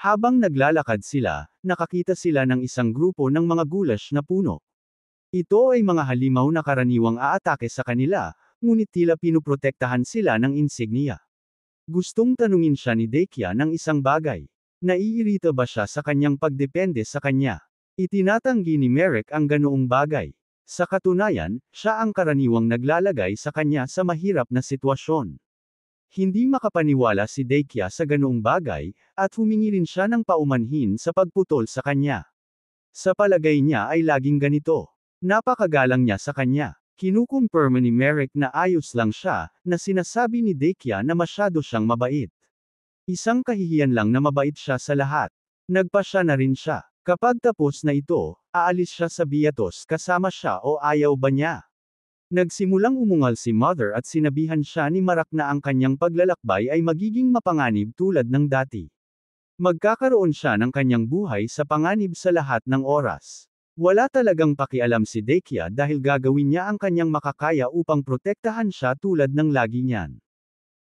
Habang naglalakad sila, nakakita sila ng isang grupo ng mga gulash na puno. Ito ay mga halimaw na karaniwang aatake sa kanila, ngunit tila pinuprotektahan sila ng insignia. Gustong tanungin siya ni Deikia ng isang bagay. Naiirita ba siya sa kanyang pagdepende sa kanya? Itinatanggi ni Merrick ang ganoong bagay. Sa katunayan, siya ang karaniwang naglalagay sa kanya sa mahirap na sitwasyon. Hindi makapaniwala si Deikia sa ganoong bagay, at humingi rin siya ng paumanhin sa pagputol sa kanya. Sa palagay niya ay laging ganito. Napakagalang niya sa kanya. Kinukumpirma ni Merrick na ayos lang siya, na sinasabi ni Deikia na masyado siyang mabait. Isang kahihiyan lang na mabait siya sa lahat. Nagpasya na rin siya. Kapag tapos na ito, aalis siya sa Biatos kasama siya o ayaw ba niya? Nagsimulang umungal si Mother at sinabihan siya ni Marak na ang kanyang paglalakbay ay magiging mapanganib tulad ng dati. Magkakaroon siya ng kanyang buhay sa panganib sa lahat ng oras. Wala talagang pakialam si Deikia dahil gagawin niya ang kanyang makakaya upang protektahan siya tulad ng lagi niyan.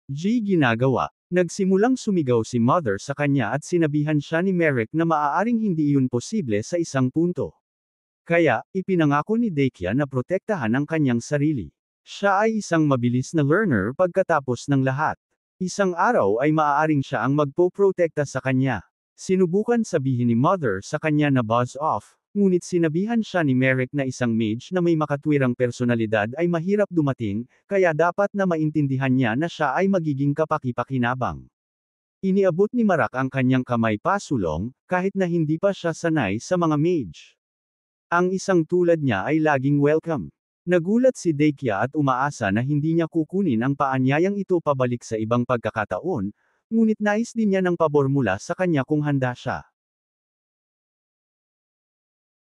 Ginagawa. Nagsimulang sumigaw si Mother sa kanya at sinabihan siya ni Merrick na maaaring hindi iyon posible sa isang punto. Kaya, ipinangako ni Deikia na protektahan ang kanyang sarili. Siya ay isang mabilis na learner pagkatapos ng lahat. Isang araw ay maaaring siya ang magpoprotekta sa kanya. Sinubukan sabihin ni Mother sa kanya na buzz off, ngunit sinabihan siya ni Merrick na isang mage na may makatwirang personalidad ay mahirap dumating, kaya dapat na maintindihan niya na siya ay magiging kapaki-pakinabang. Iniabot ni Marak ang kanyang kamay pasulong, kahit na hindi pa siya sanay sa mga mage. Ang isang tulad niya ay laging welcome. Nagulat si Deikia at umaasa na hindi niya kukunin ang paanyayang ito pabalik sa ibang pagkakataon, ngunit nais din niya ng pabor mula sa kanya kung handa siya.